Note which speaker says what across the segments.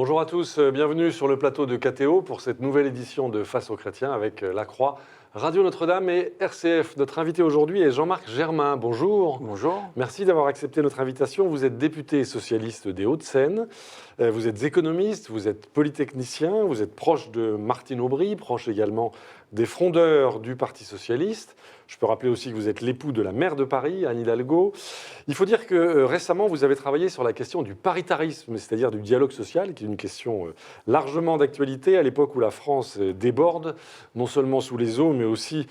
Speaker 1: Bonjour à tous, bienvenue sur le plateau de KTO pour cette nouvelle édition de Face aux chrétiens avec La Croix, Radio Notre-Dame et RCF. Notre invité aujourd'hui est Jean-Marc Germain. Bonjour.
Speaker 2: Bonjour.
Speaker 1: Merci d'avoir accepté notre invitation. Vous êtes député socialiste des Hauts-de-Seine, vous êtes économiste, vous êtes polytechnicien, vous êtes proche de Martine Aubry, proche également des frondeurs du Parti socialiste. Je peux rappeler aussi que vous êtes l'époux de la maire de Paris, Anne Hidalgo. Il faut dire que récemment, vous avez travaillé sur la question du paritarisme, c'est-à-dire du dialogue social, qui est une question largement d'actualité à l'époque où la France déborde, non seulement sous les eaux, mais aussi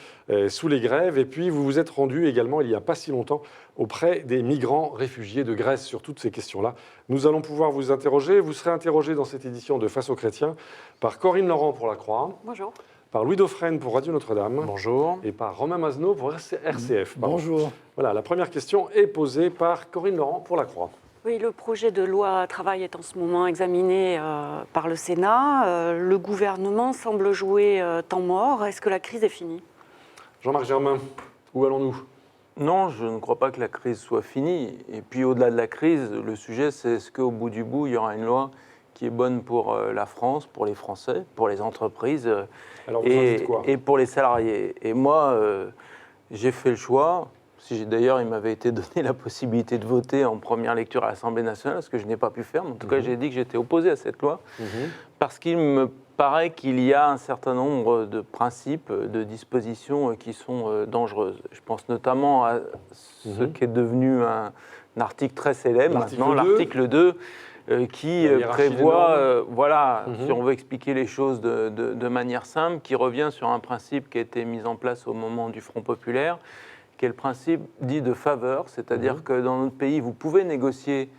Speaker 1: sous les grèves. Et puis, vous vous êtes rendu également, il n'y a pas si longtemps, auprès des migrants réfugiés de Grèce sur toutes ces questions-là. Nous allons pouvoir vous interroger. Vous serez interrogé dans cette édition de Face aux chrétiens par Corinne Laurent pour La Croix.
Speaker 3: Bonjour.
Speaker 1: Par Louis Dauphren pour Radio Notre-Dame.
Speaker 2: Bonjour.
Speaker 1: Et par Romain Mazenot pour RCF.
Speaker 4: Bonjour.
Speaker 1: Voilà, la première question est posée par Corinne Laurent pour La Croix.
Speaker 3: Oui, le projet de loi travail est en ce moment examiné par le Sénat. Le gouvernement semble jouer temps mort. Est-ce que la crise est finie ?
Speaker 1: Jean-Marc Germain, où allons-nous ?
Speaker 2: Non, je ne crois pas que la crise soit finie. Et puis au-delà de la crise, le sujet c'est est-ce qu'au bout du bout, il y aura une loi qui est bonne pour la France, pour les Français, pour les entreprises et pour les salariés. Et moi, j'ai fait le choix. D'ailleurs, il m'avait été donné la possibilité de voter en première lecture à l'Assemblée nationale, ce que je n'ai pas pu faire. En tout cas, j'ai dit que j'étais opposé à cette loi, parce qu'il me paraît qu'il y a un certain nombre de principes, de dispositions qui sont dangereuses. Je pense notamment à ce qui est devenu un article très célèbre maintenant, l'article 2, qui prévoit, si on veut expliquer les choses de manière simple, qui revient sur un principe qui a été mis en place au moment du Front populaire, qui est le principe dit de faveur, c'est-à-dire que dans notre pays, vous pouvez négocier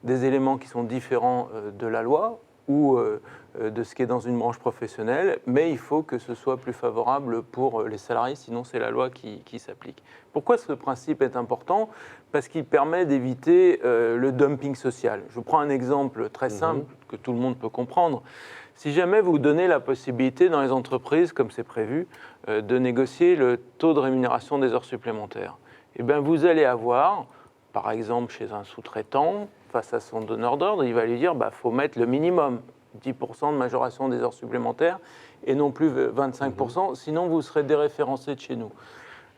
Speaker 2: des éléments qui sont différents de la loi ou de ce qui est dans une branche professionnelle, mais il faut que ce soit plus favorable pour les salariés, sinon c'est la loi qui s'applique. Pourquoi ce principe est important ? Parce qu'il permet d'éviter le dumping social. Je prends un exemple très simple que tout le monde peut comprendre. Si jamais vous donnez la possibilité dans les entreprises, comme c'est prévu, de négocier le taux de rémunération des heures supplémentaires, eh bien vous allez avoir, par exemple chez un sous-traitant, face à son donneur d'ordre, il va lui dire faut mettre le minimum, 10% de majoration des heures supplémentaires et non plus 25%, sinon vous serez déréférencé de chez nous.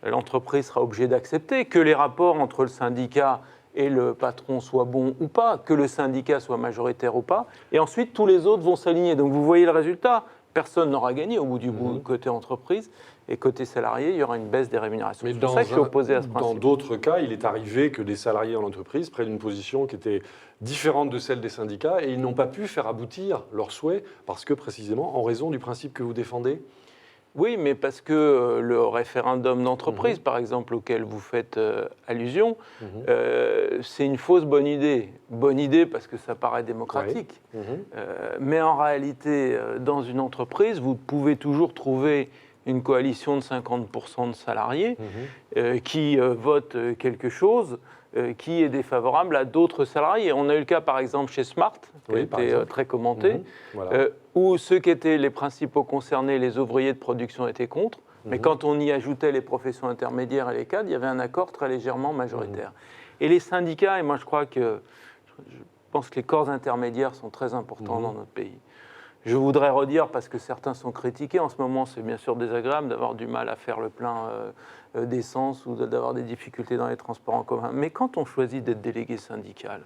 Speaker 2: L'entreprise sera obligée d'accepter que les rapports entre le syndicat et le patron soient bons ou pas, que le syndicat soit majoritaire ou pas, et ensuite tous les autres vont s'aligner. Donc vous voyez le résultat, personne n'aura gagné au bout du bout, côté entreprise, et côté salarié, il y aura une baisse des rémunérations. C'est pour ça que je suis opposé à ce principe.
Speaker 1: Dans d'autres cas, il est arrivé que des salariés en entreprise prennent une position qui était différente de celle des syndicats, et ils n'ont pas pu faire aboutir leurs souhaits, parce que précisément, en raison du principe que vous défendez.
Speaker 2: Oui, mais parce que le référendum d'entreprise, par exemple, auquel vous faites allusion, c'est une fausse bonne idée. Bonne idée parce que ça paraît démocratique. Mais en réalité, dans une entreprise, vous pouvez toujours trouver une coalition de 50% de salariés qui votent quelque chose qui est défavorable à d'autres salariés. On a eu le cas, par exemple, chez Smart, qui a été très commenté, où ceux qui étaient les principaux concernés, les ouvriers de production, étaient contre. Mais quand on y ajoutait les professions intermédiaires et les cadres, il y avait un accord très légèrement majoritaire. Et les syndicats, et moi je pense que les corps intermédiaires sont très importants dans notre pays. Je voudrais redire, parce que certains sont critiqués, en ce moment c'est bien sûr désagréable d'avoir du mal à faire le plein d'essence ou d'avoir des difficultés dans les transports en commun. Mais quand on choisit d'être délégué syndical,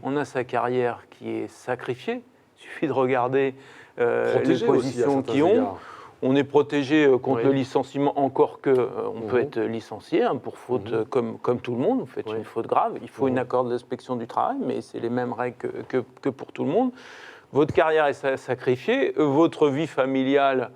Speaker 2: on a sa carrière qui est sacrifiée. Il suffit de regarder les positions qu'ils ont. On est protégé contre le licenciement, encore qu'on peut être licencié pour faute comme tout le monde. Vous faites une faute grave. Il faut une accord de l'inspection du travail, mais c'est les mêmes règles que pour tout le monde. Votre carrière est sacrifiée, votre vie familiale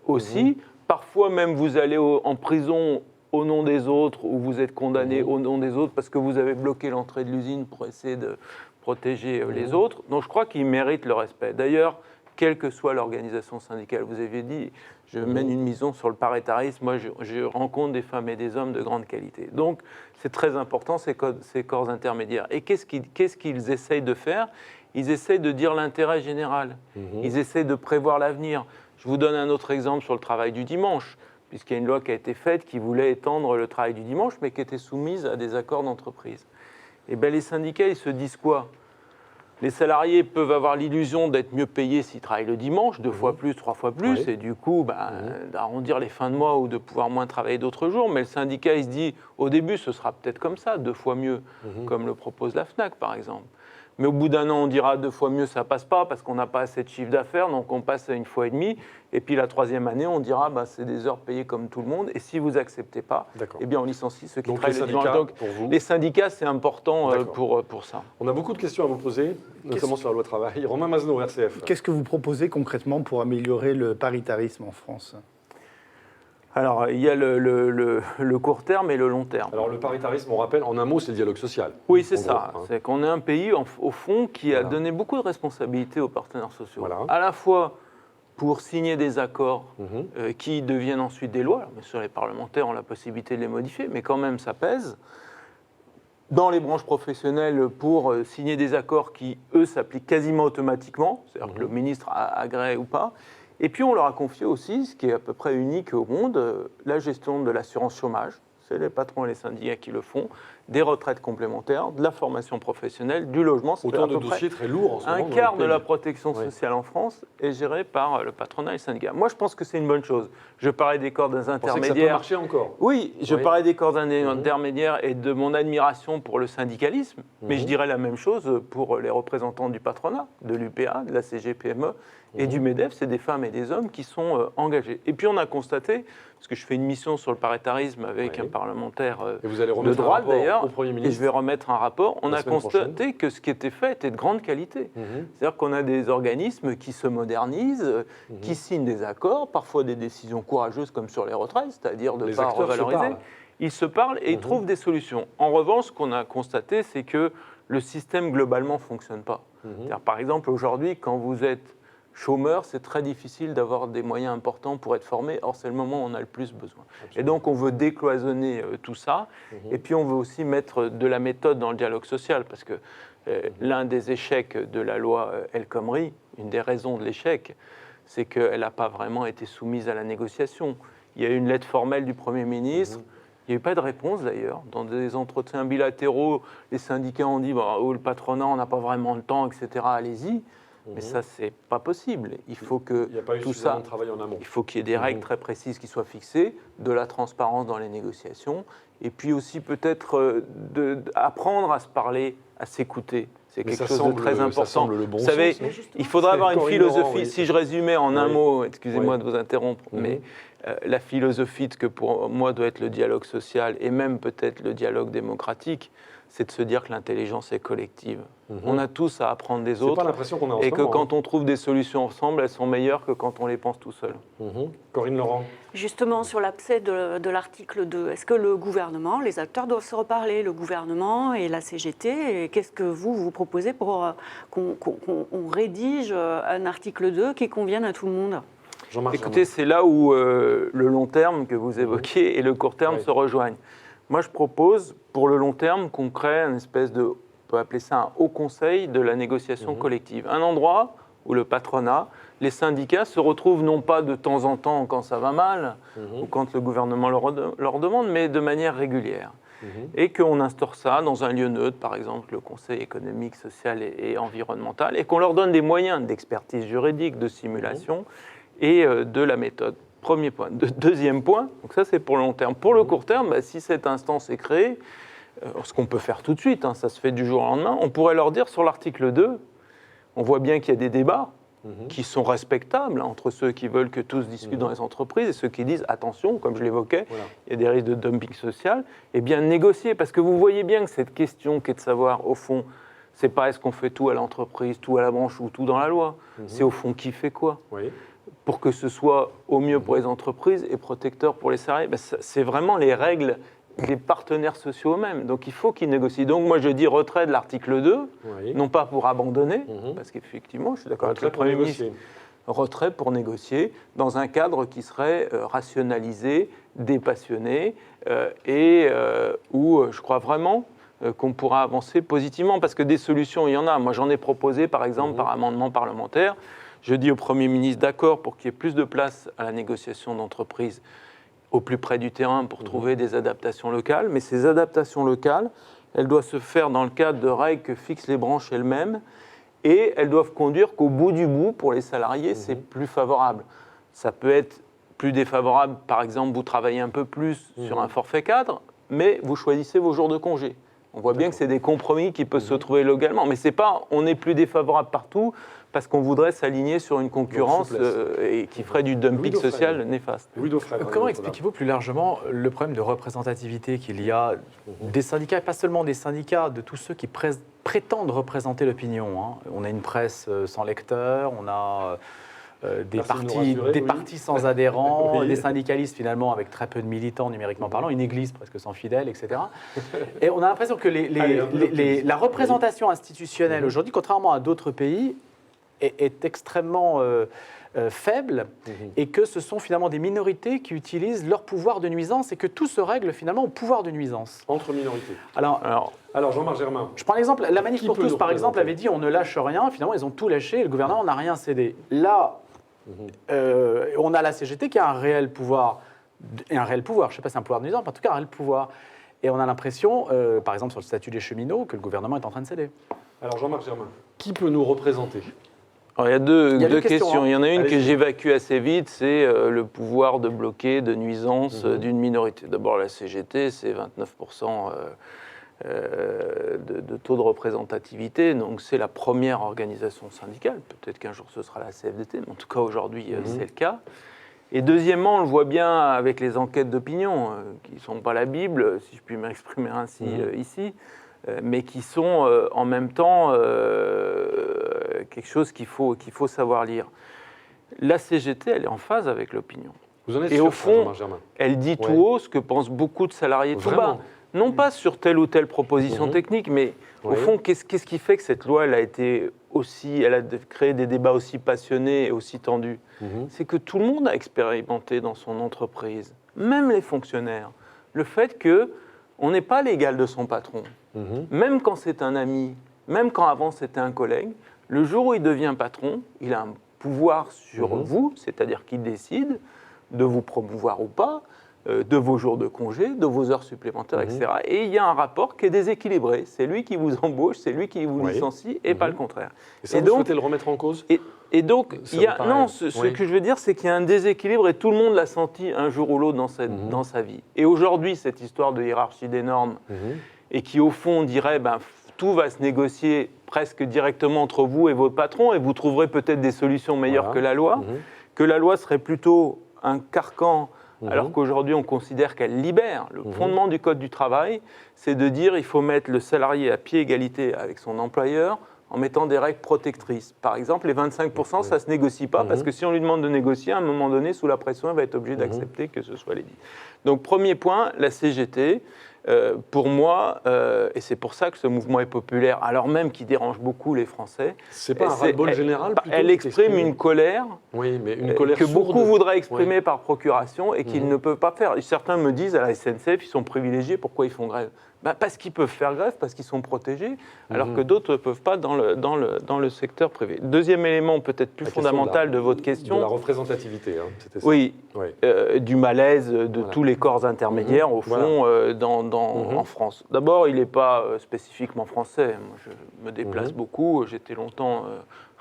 Speaker 2: aussi. Parfois même, vous allez en prison au nom des autres ou vous êtes condamné au nom des autres parce que vous avez bloqué l'entrée de l'usine pour essayer de protéger les autres. Donc je crois qu'ils méritent le respect. D'ailleurs, quelle que soit l'organisation syndicale, vous aviez dit, je mène une mission sur le paritarisme, moi je rencontre des femmes et des hommes de grande qualité. Donc c'est très important ces corps intermédiaires. Et qu'est-ce qu'ils essayent de faire ? Ils essayent de dire l'intérêt général. Ils essayent de prévoir l'avenir. Je vous donne un autre exemple sur le travail du dimanche, puisqu'il y a une loi qui a été faite qui voulait étendre le travail du dimanche, mais qui était soumise à des accords d'entreprise. Et bien les syndicats, ils se disent quoi ? Les salariés peuvent avoir l'illusion d'être mieux payés s'ils travaillent le dimanche, 2 fois plus, 3 fois plus, et du coup, d'arrondir les fins de mois ou de pouvoir moins travailler d'autres jours. Mais le syndicat, il se dit, au début, ce sera peut-être comme ça, 2 fois mieux, comme le propose la FNAC, par exemple. Mais au bout d'un an, on dira 2 fois mieux, ça passe pas, parce qu'on n'a pas assez de chiffre d'affaires, donc on passe à 1 fois et demie. Et puis la 3e année, on dira, c'est des heures payées comme tout le monde. Et si vous n'acceptez pas, eh bien on licencie ceux qui travaillent le dimanche. Donc les syndicats, c'est important pour ça.
Speaker 1: On a beaucoup de questions à vous poser, notamment sur la loi travail. Romain Mazenot, RCF.
Speaker 4: Qu'est-ce que vous proposez concrètement pour améliorer le paritarisme en France ?
Speaker 2: Alors, il y a le court terme et le long terme.
Speaker 1: Alors, le paritarisme, on rappelle, en un mot, c'est le dialogue social.
Speaker 2: Oui, c'est ça. C'est qu'on est un pays, au fond, qui a donné beaucoup de responsabilités aux partenaires sociaux. À la fois pour signer des accords qui deviennent ensuite des lois. Alors, bien sûr, les parlementaires ont la possibilité de les modifier, mais quand même, ça pèse. Dans les branches professionnelles, pour signer des accords qui, eux, s'appliquent quasiment automatiquement, c'est-à-dire que le ministre agrée ou pas. Et puis on leur a confié aussi, ce qui est à peu près unique au monde, la gestion de l'assurance chômage. C'est les patrons et les syndicats qui le font, des retraites complémentaires, de la formation professionnelle, du logement.
Speaker 1: Autant de dossiers très lourds en ce moment.
Speaker 2: Un quart de la protection sociale en France est géré par le patronat et les syndicats. Moi, je pense que c'est une bonne chose. Je parlais des corps intermédiaires.
Speaker 1: Vous pensez que ça peut marcher encore ?
Speaker 2: Oui, je parlais des corps intermédiaires et de mon admiration pour le syndicalisme, mais je dirais la même chose pour les représentants du patronat, de l'UPA, de la CGPME et du MEDEF. C'est des femmes et des hommes qui sont engagés. Et puis on a constaté, parce que je fais une mission sur le paritarisme avec un parlementaire de droite d'ailleurs, et je vais remettre un rapport, on a constaté que ce qui était fait était de grande qualité. C'est-à-dire qu'on a des organismes qui se modernisent, qui signent des accords, parfois des décisions courageuses comme sur les retraites, c'est-à-dire de ne pas revaloriser. Ils se parlent et ils trouvent des solutions. En revanche, ce qu'on a constaté, c'est que le système globalement ne fonctionne pas. Par exemple, aujourd'hui, quand vous êtes chômeur, c'est très difficile d'avoir des moyens importants pour être formé. Or, c'est le moment où on a le plus besoin. Absolument. Et donc, on veut décloisonner tout ça. Et puis, on veut aussi mettre de la méthode dans le dialogue social. Parce que l'un des échecs de la loi El Khomri, une des raisons de l'échec, c'est qu'elle n'a pas vraiment été soumise à la négociation. Il y a eu une lettre formelle du Premier ministre. Il n'y a eu pas de réponse d'ailleurs. Dans des entretiens bilatéraux, les syndicats ont dit le patronat, on n'a pas vraiment le temps, etc. Allez-y. Mais ça, c'est pas possible. Il faut que tout ça,
Speaker 1: travail en amont.
Speaker 2: Il faut qu'il y ait des règles très précises qui soient fixées, de la transparence dans les négociations, et puis aussi peut-être apprendre à se parler, à s'écouter. C'est quelque chose de très important.
Speaker 1: Vous
Speaker 2: savez, il faudrait avoir une philosophie. Si je résumais en un mot, excusez-moi de vous interrompre, mais la philosophie que pour moi doit être le dialogue social et même peut-être le dialogue démocratique, c'est de se dire que l'intelligence est collective. On a tous à apprendre des autres.
Speaker 1: C'est pas l'impression qu'on a en
Speaker 2: et
Speaker 1: ce
Speaker 2: que
Speaker 1: moment,
Speaker 2: quand on trouve des solutions ensemble, elles sont meilleures que quand on les pense tout seul.
Speaker 1: Corinne Laurent.
Speaker 3: Justement, sur l'abcès de l'article 2, est-ce que le gouvernement, les acteurs doivent se reparler, le gouvernement et la CGT, et qu'est-ce que vous proposez pour qu'on rédige un article 2 qui convienne à tout le monde ?
Speaker 2: Écoutez, c'est là où le long terme que vous évoquiez et le court terme se rejoignent. Moi, je propose, pour le long terme, qu'on crée une espèce de, on peut appeler ça un haut conseil de la négociation collective. Un endroit où le patronat, les syndicats se retrouvent non pas de temps en temps quand ça va mal, ou quand le gouvernement leur demande, mais de manière régulière. Et qu'on instaure ça dans un lieu neutre, par exemple le Conseil économique, social et environnemental, et qu'on leur donne des moyens d'expertise juridique, de simulation et de la méthode. Premier point. Deuxième point, donc ça c'est pour le long terme. Pour le court terme, si cette instance est créée, ce qu'on peut faire tout de suite, ça se fait du jour au lendemain, on pourrait leur dire sur l'article 2, on voit bien qu'il y a des débats qui sont respectables entre ceux qui veulent que tous discutent dans les entreprises et ceux qui disent attention, comme je l'évoquais, il y a des risques de dumping social, et bien négocier, parce que vous voyez bien que cette question qui est de savoir, au fond, c'est pas est-ce qu'on fait tout à l'entreprise, tout à la branche ou tout dans la loi, c'est au fond qui fait quoi pour que ce soit au mieux pour les entreprises et protecteur pour les salariés. C'est vraiment les règles des partenaires sociaux eux-mêmes. Donc il faut qu'ils négocient. Donc moi je dis retrait de l'article 2, non pas pour abandonner, parce qu'effectivement, je suis d'accord avec le Premier ministre, retrait pour négocier dans un cadre qui serait rationalisé, dépassionné, et où je crois vraiment qu'on pourra avancer positivement, parce que des solutions, il y en a. Moi j'en ai proposé par exemple par amendement parlementaire. Je dis au Premier ministre, d'accord, pour qu'il y ait plus de place à la négociation d'entreprise au plus près du terrain pour trouver des adaptations locales. Mais ces adaptations locales, elles doivent se faire dans le cadre de règles que fixent les branches elles-mêmes et elles doivent conduire qu'au bout du bout, pour les salariés, c'est plus favorable. Ça peut être plus défavorable, par exemple, vous travaillez un peu plus sur un forfait cadre, mais vous choisissez vos jours de congé. On voit bien que c'est des compromis qui peuvent se trouver localement, mais c'est pas on est plus défavorable partout parce qu'on voudrait s'aligner sur une concurrence et qui ferait du dumping social néfaste.
Speaker 5: Comment expliquez-vous plus largement le problème de représentativité qu'il y a des syndicats, et pas seulement des syndicats, de tous ceux qui prétendent représenter l'opinion, hein. On a une presse sans lecteurs, on a des partis sans adhérents, des syndicalistes finalement avec très peu de militants numériquement parlant, une église presque sans fidèles, etc. Et on a l'impression que la représentation institutionnelle aujourd'hui, contrairement à d'autres pays, est extrêmement faible et que ce sont finalement des minorités qui utilisent leur pouvoir de nuisance et que tout se règle finalement au pouvoir de nuisance.
Speaker 1: Entre minorités.
Speaker 5: Alors
Speaker 1: Jean-Marc Germain.
Speaker 5: Je prends l'exemple, la Manif pour tous par exemple avait dit on ne lâche rien, finalement ils ont tout lâché et le gouvernement n'a rien cédé. Là, on a la CGT qui a un réel pouvoir, je ne sais pas si c'est un pouvoir de nuisance, mais en tout cas un réel pouvoir. Et on a l'impression, par exemple sur le statut des cheminots, que le gouvernement est en train de céder.
Speaker 1: Alors Jean-Marc Germain, qui peut nous représenter ?
Speaker 2: Alors, il y a deux questions.
Speaker 5: Hein.
Speaker 2: Il y en a une que j'évacue assez vite, c'est le pouvoir de bloquer, de nuisance d'une minorité. D'abord, la CGT, c'est 29% de taux de représentativité, donc c'est la première organisation syndicale. Peut-être qu'un jour ce sera la CFDT, mais en tout cas aujourd'hui c'est le cas. Et deuxièmement, on le voit bien avec les enquêtes d'opinion, qui ne sont pas la Bible, si je puis m'exprimer ainsi ici, mais qui sont en même temps quelque chose qu'il faut savoir lire. La CGT, elle est en phase avec l'opinion.
Speaker 1: Vous en êtes
Speaker 2: et
Speaker 1: sûr,
Speaker 2: au fond,
Speaker 1: Germain
Speaker 2: elle dit tout haut ce que pensent beaucoup de salariés tout bas. Non pas sur telle ou telle proposition technique, mais au fond, qu'est-ce qui fait que cette loi elle a créé des débats aussi passionnés et aussi tendus? C'est que tout le monde a expérimenté dans son entreprise, même les fonctionnaires, le fait qu'on n'est pas l'égal de son patron. Même quand c'est un ami, même quand avant c'était un collègue, le jour où il devient patron, il a un pouvoir sur vous, c'est-à-dire qu'il décide de vous promouvoir ou pas, de vos jours de congé, de vos heures supplémentaires, etc. Et il y a un rapport qui est déséquilibré. C'est lui qui vous embauche, c'est lui qui vous licencie, et pas le contraire.
Speaker 1: Et ça, vous souhaitez le remettre en cause?
Speaker 2: Et donc, ce que je veux dire, c'est qu'il y a un déséquilibre, et tout le monde l'a senti un jour ou l'autre dans sa vie. Et aujourd'hui, cette histoire de hiérarchie des normes, et qui au fond dirait, tout va se négocier presque directement entre vous et votre patron, et vous trouverez peut-être des solutions meilleures que la loi serait plutôt un carcan, alors qu'aujourd'hui on considère qu'elle libère. Le fondement du Code du travail, c'est de dire qu'il faut mettre le salarié à pied égalité avec son employeur en mettant des règles protectrices. Par exemple, les 25%, ça ne se négocie pas, parce que si on lui demande de négocier, à un moment donné, sous la pression, il va être obligé d'accepter que ce soit les dit. Donc, premier point, la CGT, pour moi, et c'est pour ça que ce mouvement est populaire, alors même qu'il dérange beaucoup les Français.
Speaker 1: C'est pas un ras-le-bol général plutôt?
Speaker 2: Elle exprime une colère,
Speaker 1: mais une colère
Speaker 2: que
Speaker 1: sourde.
Speaker 2: beaucoup voudraient exprimer par procuration et qu'ils ne peuvent pas faire. Et certains me disent, à la SNCF, ils sont privilégiés, pourquoi ils font grève? Parce qu'ils peuvent faire grève, parce qu'ils sont protégés, alors que d'autres ne peuvent pas dans le secteur privé. Deuxième élément peut-être plus fondamental de votre question.
Speaker 1: De la représentativité, c'était ça.
Speaker 2: Oui, du malaise de tous les corps intermédiaires, au fond, en France. D'abord, il n'est pas spécifiquement français. Moi, je me déplace beaucoup. J'étais longtemps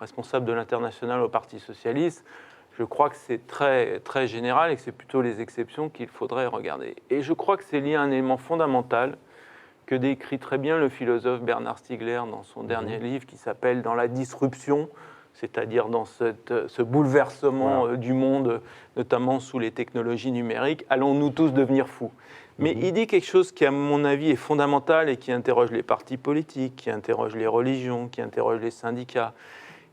Speaker 2: responsable de l'international au Parti socialiste. Je crois que c'est très, très général et que c'est plutôt les exceptions qu'il faudrait regarder. Et je crois que c'est lié à un élément fondamental que décrit très bien le philosophe Bernard Stiegler dans son dernier livre qui s'appelle « Dans la disruption », c'est-à-dire dans ce bouleversement du monde, notamment sous les technologies numériques, allons-nous tous devenir fous? Mais il dit quelque chose qui, à mon avis, est fondamental et qui interroge les partis politiques, qui interroge les religions, qui interroge les syndicats.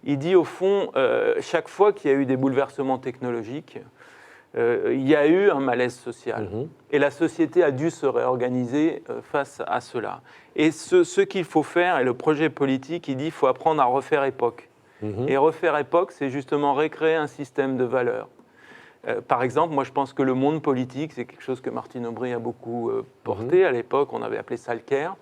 Speaker 2: Il dit, au fond, chaque fois qu'il y a eu des bouleversements technologiques, il y a eu un malaise social. Et la société a dû se réorganiser face à cela. Et ce qu'il faut faire, et le projet politique, il dit qu'il faut apprendre à refaire époque. Et refaire époque, c'est justement recréer un système de valeurs. Par exemple, moi je pense que le monde politique, c'est quelque chose que Martine Aubry a beaucoup porté. À l'époque, on avait appelé ça le CAIR.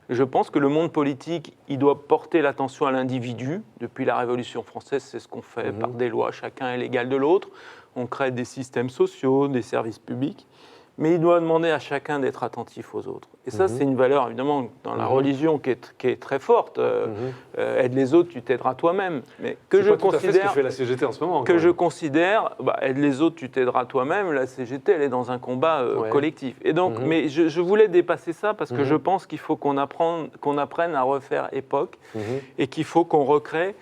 Speaker 2: Je pense que le monde politique, il doit porter l'attention à l'individu. Depuis la Révolution française, c'est ce qu'on fait par des lois. Chacun est l'égal de l'autre. On crée des systèmes sociaux, des services publics. mais il doit demander à chacun d'être attentif aux autres. Et ça, c'est une valeur, évidemment, dans la religion qui est très forte. Aide les autres, tu t'aideras toi-même. Mais que je
Speaker 1: considère... C'est pas tout à fait ce que fait la CGT en ce moment.
Speaker 2: Que je considère, aide les autres, tu t'aideras toi-même. La CGT, elle est dans un combat collectif. Et donc, mais je voulais dépasser ça parce que je pense qu'il faut qu'on apprenne à refaire époque et qu'il faut qu'on recrée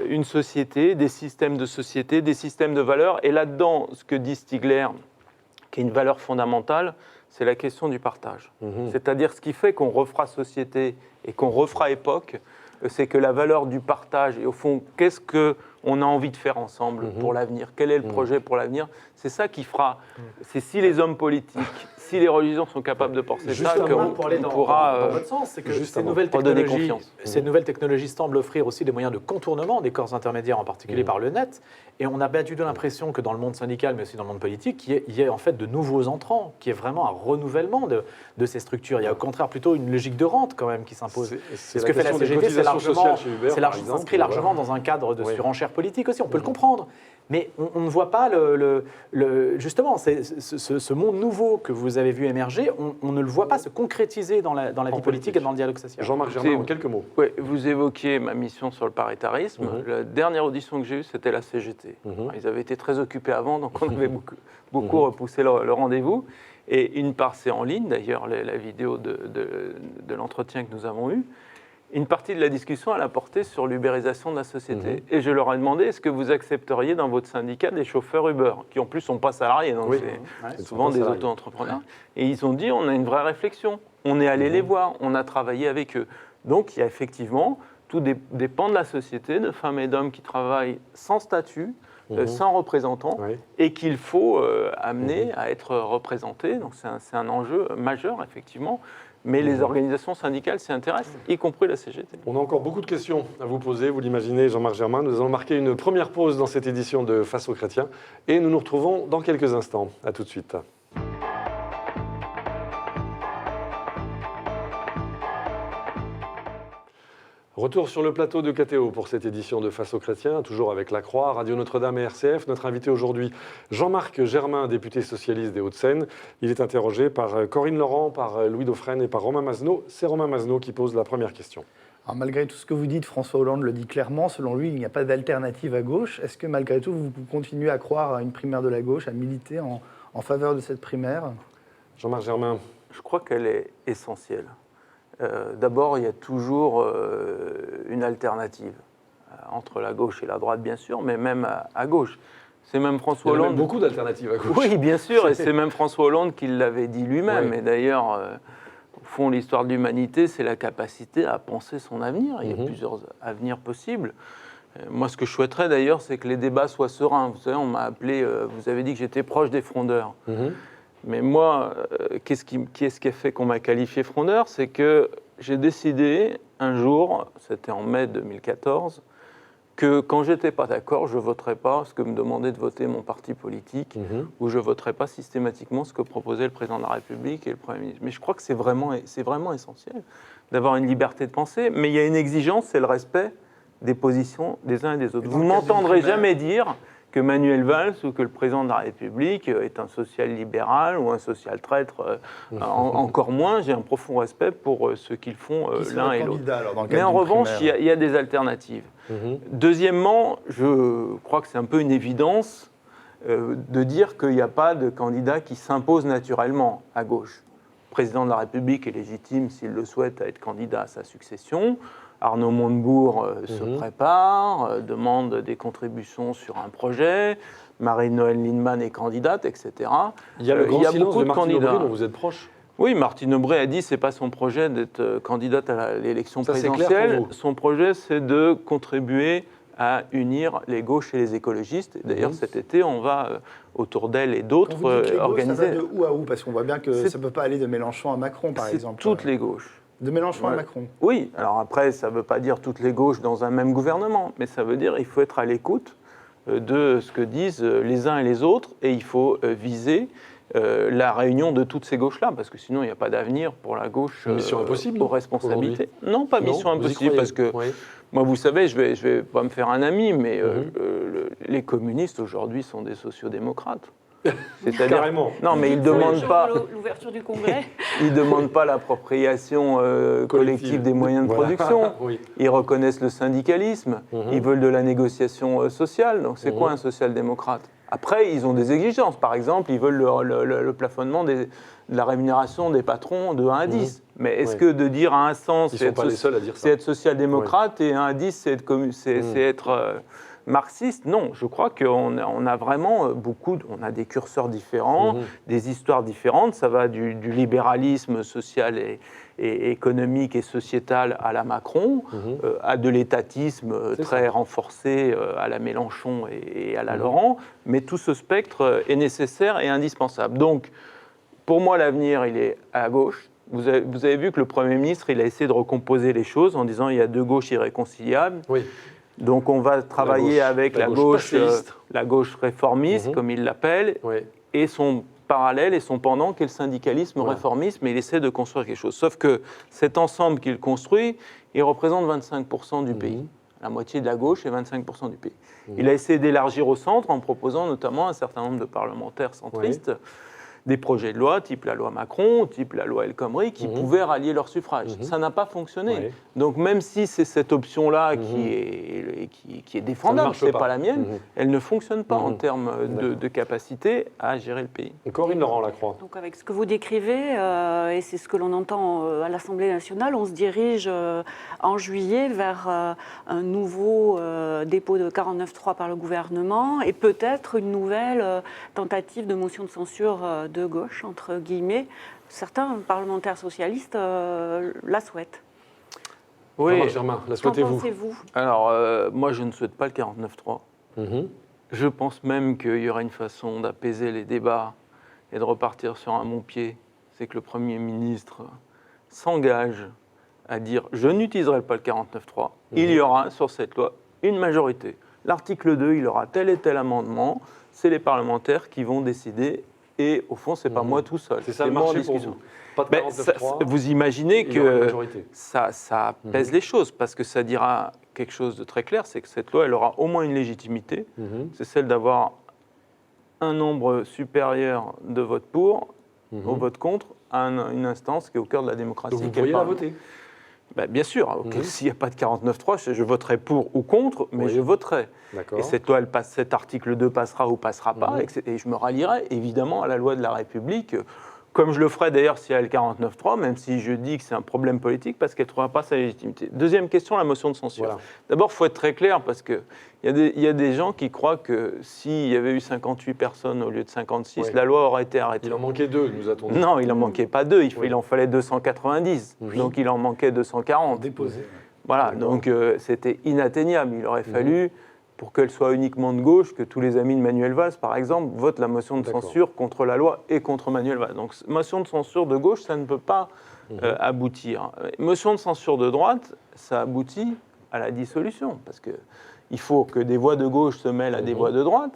Speaker 2: une société, des systèmes de société, des systèmes de valeurs. Et là-dedans, ce que dit Stigler, qui est une valeur fondamentale, c'est la question du partage. C'est-à-dire ce qui fait qu'on refera société et qu'on refera époque, c'est que la valeur du partage, et au fond, qu'est-ce qu'on a envie de faire ensemble pour l'avenir? Quel est le projet pour l'avenir? C'est ça qui fera. C'est si les hommes politiques, si les religions sont capables de porter ça, qu'on pourra
Speaker 5: dans votre sens, c'est que ces nouvelles technologies semblent offrir aussi des moyens de contournement des corps intermédiaires, en particulier par le net. Et on a bien du tout l'impression que dans le monde syndical, mais aussi dans le monde politique, il y ait en fait de nouveaux entrants, qu'il y ait vraiment un renouvellement de ces structures. Il y a au contraire plutôt une logique de rente quand même qui s'impose. Ce que fait la CGT, s'inscrit largement dans un cadre de surenchère politique aussi. On peut le comprendre. Mais on ne voit pas justement ce monde nouveau que vous avez vu émerger, on ne le voit pas se concrétiser dans la vie politique et dans le dialogue social.
Speaker 1: Jean-Marc Germain, en quelques mots.
Speaker 2: Oui, vous évoquiez ma mission sur le paritarisme. La dernière audition que j'ai eue, c'était la CGT. Ils avaient été très occupés avant, donc on avait beaucoup repoussé le rendez-vous. Et une part, c'est en ligne, d'ailleurs, la vidéo de l'entretien que nous avons eu. Une partie de la discussion, elle a porté sur l'ubérisation de la société. Et je leur ai demandé, est-ce que vous accepteriez dans votre syndicat des chauffeurs Uber, qui en plus ne sont pas salariés, donc c'est souvent des auto-entrepreneurs. Et ils ont dit, on a une vraie réflexion. On est allé les voir, on a travaillé avec eux. Donc il y a effectivement, tout dépend de la société, de femmes et d'hommes qui travaillent sans statut, sans représentant, et qu'il faut amener à être représentés. Donc c'est un enjeu majeur, effectivement. Mais les organisations syndicales s'y intéressent, y compris la CGT.
Speaker 1: On a encore beaucoup de questions à vous poser, vous l'imaginez, Jean-Marc Germain. Nous allons marquer une première pause dans cette édition de Face aux chrétiens et nous nous retrouvons dans quelques instants. À tout de suite. Retour sur le plateau de KTO pour cette édition de Face aux chrétiens, toujours avec La Croix, Radio Notre-Dame et RCF. Notre invité aujourd'hui, Jean-Marc Germain, député socialiste des Hauts-de-Seine. Il est interrogé par Corinne Laurent, par Louis Dauphren et par Romain Mazenot. C'est Romain Mazenot qui pose la première question.
Speaker 4: Alors, malgré tout ce que vous dites, François Hollande le dit clairement, selon lui, il n'y a pas d'alternative à gauche. Est-ce que malgré tout, vous continuez à croire à une primaire de la gauche, à militer en faveur de cette primaire?
Speaker 1: Jean-Marc Germain.
Speaker 2: Je crois qu'elle est essentielle. D'abord, il y a toujours une alternative entre la gauche et la droite, bien sûr, mais même à gauche. C'est même François Hollande.
Speaker 1: Il y a même beaucoup d'alternatives à gauche.
Speaker 2: Oui, bien sûr, et c'est même François Hollande qui l'avait dit lui-même. Et d'ailleurs, au fond, l'histoire de l'humanité, c'est la capacité à penser son avenir. Il y a plusieurs avenirs possibles. Moi, ce que je souhaiterais d'ailleurs, c'est que les débats soient sereins. Vous savez, on m'a appelé, vous avez dit que j'étais proche des frondeurs. Mais moi, qu'est-ce qui a fait qu'on m'a qualifié frondeur? C'est que j'ai décidé un jour, c'était en mai 2014, que quand j'étais pas d'accord, je voterais pas ce que me demandait de voter mon parti politique, ou je voterais pas systématiquement ce que proposait le président de la République et le Premier ministre. Mais je crois que c'est vraiment essentiel d'avoir une liberté de penser. Mais il y a une exigence, c'est le respect des positions des uns et des autres. Vous ne m'entendrez jamais dire que Manuel Valls ou que le président de la République est un social-libéral ou un social-traître, encore moins. J'ai un profond respect pour ce qu'ils font l'un et l'autre. Mais en revanche, il y a des alternatives. Deuxièmement, je crois que c'est un peu une évidence de dire qu'il n'y a pas de candidat qui s'impose naturellement à gauche. Le président de la République est légitime, s'il le souhaite, à être candidat à sa succession. Arnaud Montebourg se prépare, demande des contributions sur un projet. Marie-Noëlle Lienemann est candidate, etc.
Speaker 1: Il y a le grand silence
Speaker 2: beaucoup de candidats
Speaker 1: dont vous êtes proche.
Speaker 2: Oui, Martine Aubry a dit que ce n'est pas son projet d'être candidate à l'élection présidentielle.
Speaker 1: Clair pour vous.
Speaker 2: Son projet, c'est de contribuer à unir les gauches et les écologistes. D'ailleurs, cet été, on va, autour d'elle et d'autres, organiser...
Speaker 4: Ça va de où à où? Parce qu'on voit bien que ça ne peut pas aller de Mélenchon à Macron, par exemple.
Speaker 2: Toutes les gauches.
Speaker 4: De Mélenchon à Macron.
Speaker 2: Oui, alors après, ça ne veut pas dire toutes les gauches dans un même gouvernement, mais ça veut dire qu'il faut être à l'écoute de ce que disent les uns et les autres, et il faut viser la réunion de toutes ces gauches-là, parce que sinon, il n'y a pas d'avenir pour la gauche
Speaker 1: mission impossible,
Speaker 2: aux responsabilités. Non, pas mission impossible, parce que moi, vous savez, je vais pas me faire un ami, mais les communistes, aujourd'hui, sont des sociodémocrates. C'est-à-dire,
Speaker 1: Carrément.
Speaker 2: non, mais ils ne demandent pas.
Speaker 3: L'ouverture du Congrès.
Speaker 2: Ils ne demandent pas l'appropriation collective des moyens de production.
Speaker 1: Oui.
Speaker 2: Ils reconnaissent le syndicalisme. Ils veulent de la négociation sociale. Donc, c'est quoi un social-démocrate? Après, ils ont des exigences. Par exemple, ils veulent le plafonnement de la rémunération des patrons de 1 à 10. Mais est-ce que de dire à un sens,
Speaker 1: Ils ne sont pas les seuls à dire ça.
Speaker 2: c'est être social-démocrate et 1 à 10, c'est être marxiste? Non, je crois qu'on a vraiment on a des curseurs différents, des histoires différentes. Ça va du libéralisme social et économique et sociétal à la Macron, à de l'étatisme très renforcé à la Mélenchon et à la Laurent. Mais tout ce spectre est nécessaire et indispensable. Donc, pour moi, l'avenir, il est à gauche. Vous avez vu que le Premier ministre, il a essayé de recomposer les choses en disant il y a deux gauches irréconciliables.
Speaker 1: Oui.
Speaker 2: Donc on va travailler avec la gauche réformiste,
Speaker 1: Mhm.
Speaker 2: comme il l'appelle,
Speaker 1: Oui.
Speaker 2: et son parallèle et son pendant, qui est le syndicalisme réformiste, mais il essaie de construire quelque chose. Sauf que cet ensemble qu'il construit, il représente 25% du pays. La moitié de la gauche et 25% du pays. Il a essayé d'élargir au centre en proposant notamment à un certain nombre de parlementaires centristes des projets de loi, type la loi Macron, type la loi El Khomri, qui pouvaient rallier leur suffrage. Ça n'a pas fonctionné.
Speaker 1: Ouais.
Speaker 2: Donc même si c'est cette option-là qui est défendable, ce n'est pas la mienne, elle ne fonctionne pas en termes de capacité à gérer le pays.
Speaker 1: Corinne Laurent-Lacroix.
Speaker 3: Donc avec ce que vous décrivez, et c'est ce que l'on entend à l'Assemblée nationale, on se dirige en juillet vers un nouveau dépôt de 49.3 par le gouvernement et peut-être une nouvelle tentative de motion de censure de gauche, entre guillemets. Certains parlementaires socialistes la souhaitent.
Speaker 1: Oui.
Speaker 2: Oui.
Speaker 1: Germain, la
Speaker 3: Qu'en
Speaker 1: souhaitez-vous?
Speaker 3: pensez-vous?
Speaker 2: Alors, moi, je ne souhaite pas le 49.3.
Speaker 1: Mhm.
Speaker 2: Je pense même qu'il y aura une façon d'apaiser les débats et de repartir sur un bon pied. C'est que le Premier ministre s'engage à dire « je n'utiliserai pas le 49.3 ». Il y aura sur cette loi une majorité. L'article 2, il aura tel et tel amendement. C'est les parlementaires qui vont décider. Et au fond, ce n'est pas moi tout seul.
Speaker 1: C'est ça le marché pour vous? Pas de
Speaker 2: Ben,
Speaker 1: 49.3,
Speaker 2: vous imaginez
Speaker 1: il y aura une
Speaker 2: que
Speaker 1: majorité.
Speaker 2: ça pèse les choses, parce que ça dira quelque chose de très clair, c'est que cette loi, elle aura au moins une légitimité, c'est celle d'avoir un nombre supérieur de votes pour au vote contre à une instance qui est au cœur de la démocratie.
Speaker 1: Donc vous
Speaker 2: qui est le
Speaker 1: pourriez la
Speaker 2: Parlement.
Speaker 1: voter?
Speaker 2: Ben, bien sûr, s'il n'y a pas de 49.3, je voterai pour ou contre, mais je voterai.
Speaker 1: D'accord.
Speaker 2: Et cette loi, cet article 2 passera ou passera pas, et je me rallierai évidemment à la loi de la République, comme je le ferai d'ailleurs s'il y a le 49.3, même si je dis que c'est un problème politique, parce qu'elle ne trouvera pas sa légitimité. Deuxième question, la motion de censure.
Speaker 1: Voilà.
Speaker 2: D'abord, il faut être très clair, parce qu'il y a des gens qui croient que s'il y avait eu 58 personnes au lieu de 56, la loi aurait été arrêtée.
Speaker 1: Il en manquait 2, nous a-t-on dit.
Speaker 2: Non, il n'en manquait pas 2, il en fallait 290, donc il en manquait 240.
Speaker 4: Déposé.
Speaker 2: Voilà, donc c'était inatteignable. Il aurait fallu, pour qu'elle soit uniquement de gauche, que tous les amis de Manuel Valls, par exemple, votent la motion de censure contre la loi et contre Manuel Valls. Donc, motion de censure de gauche, ça ne peut pas aboutir. Motion de censure de droite, ça aboutit à la dissolution, parce qu'il faut que des voix de gauche se mêlent à des voix de droite,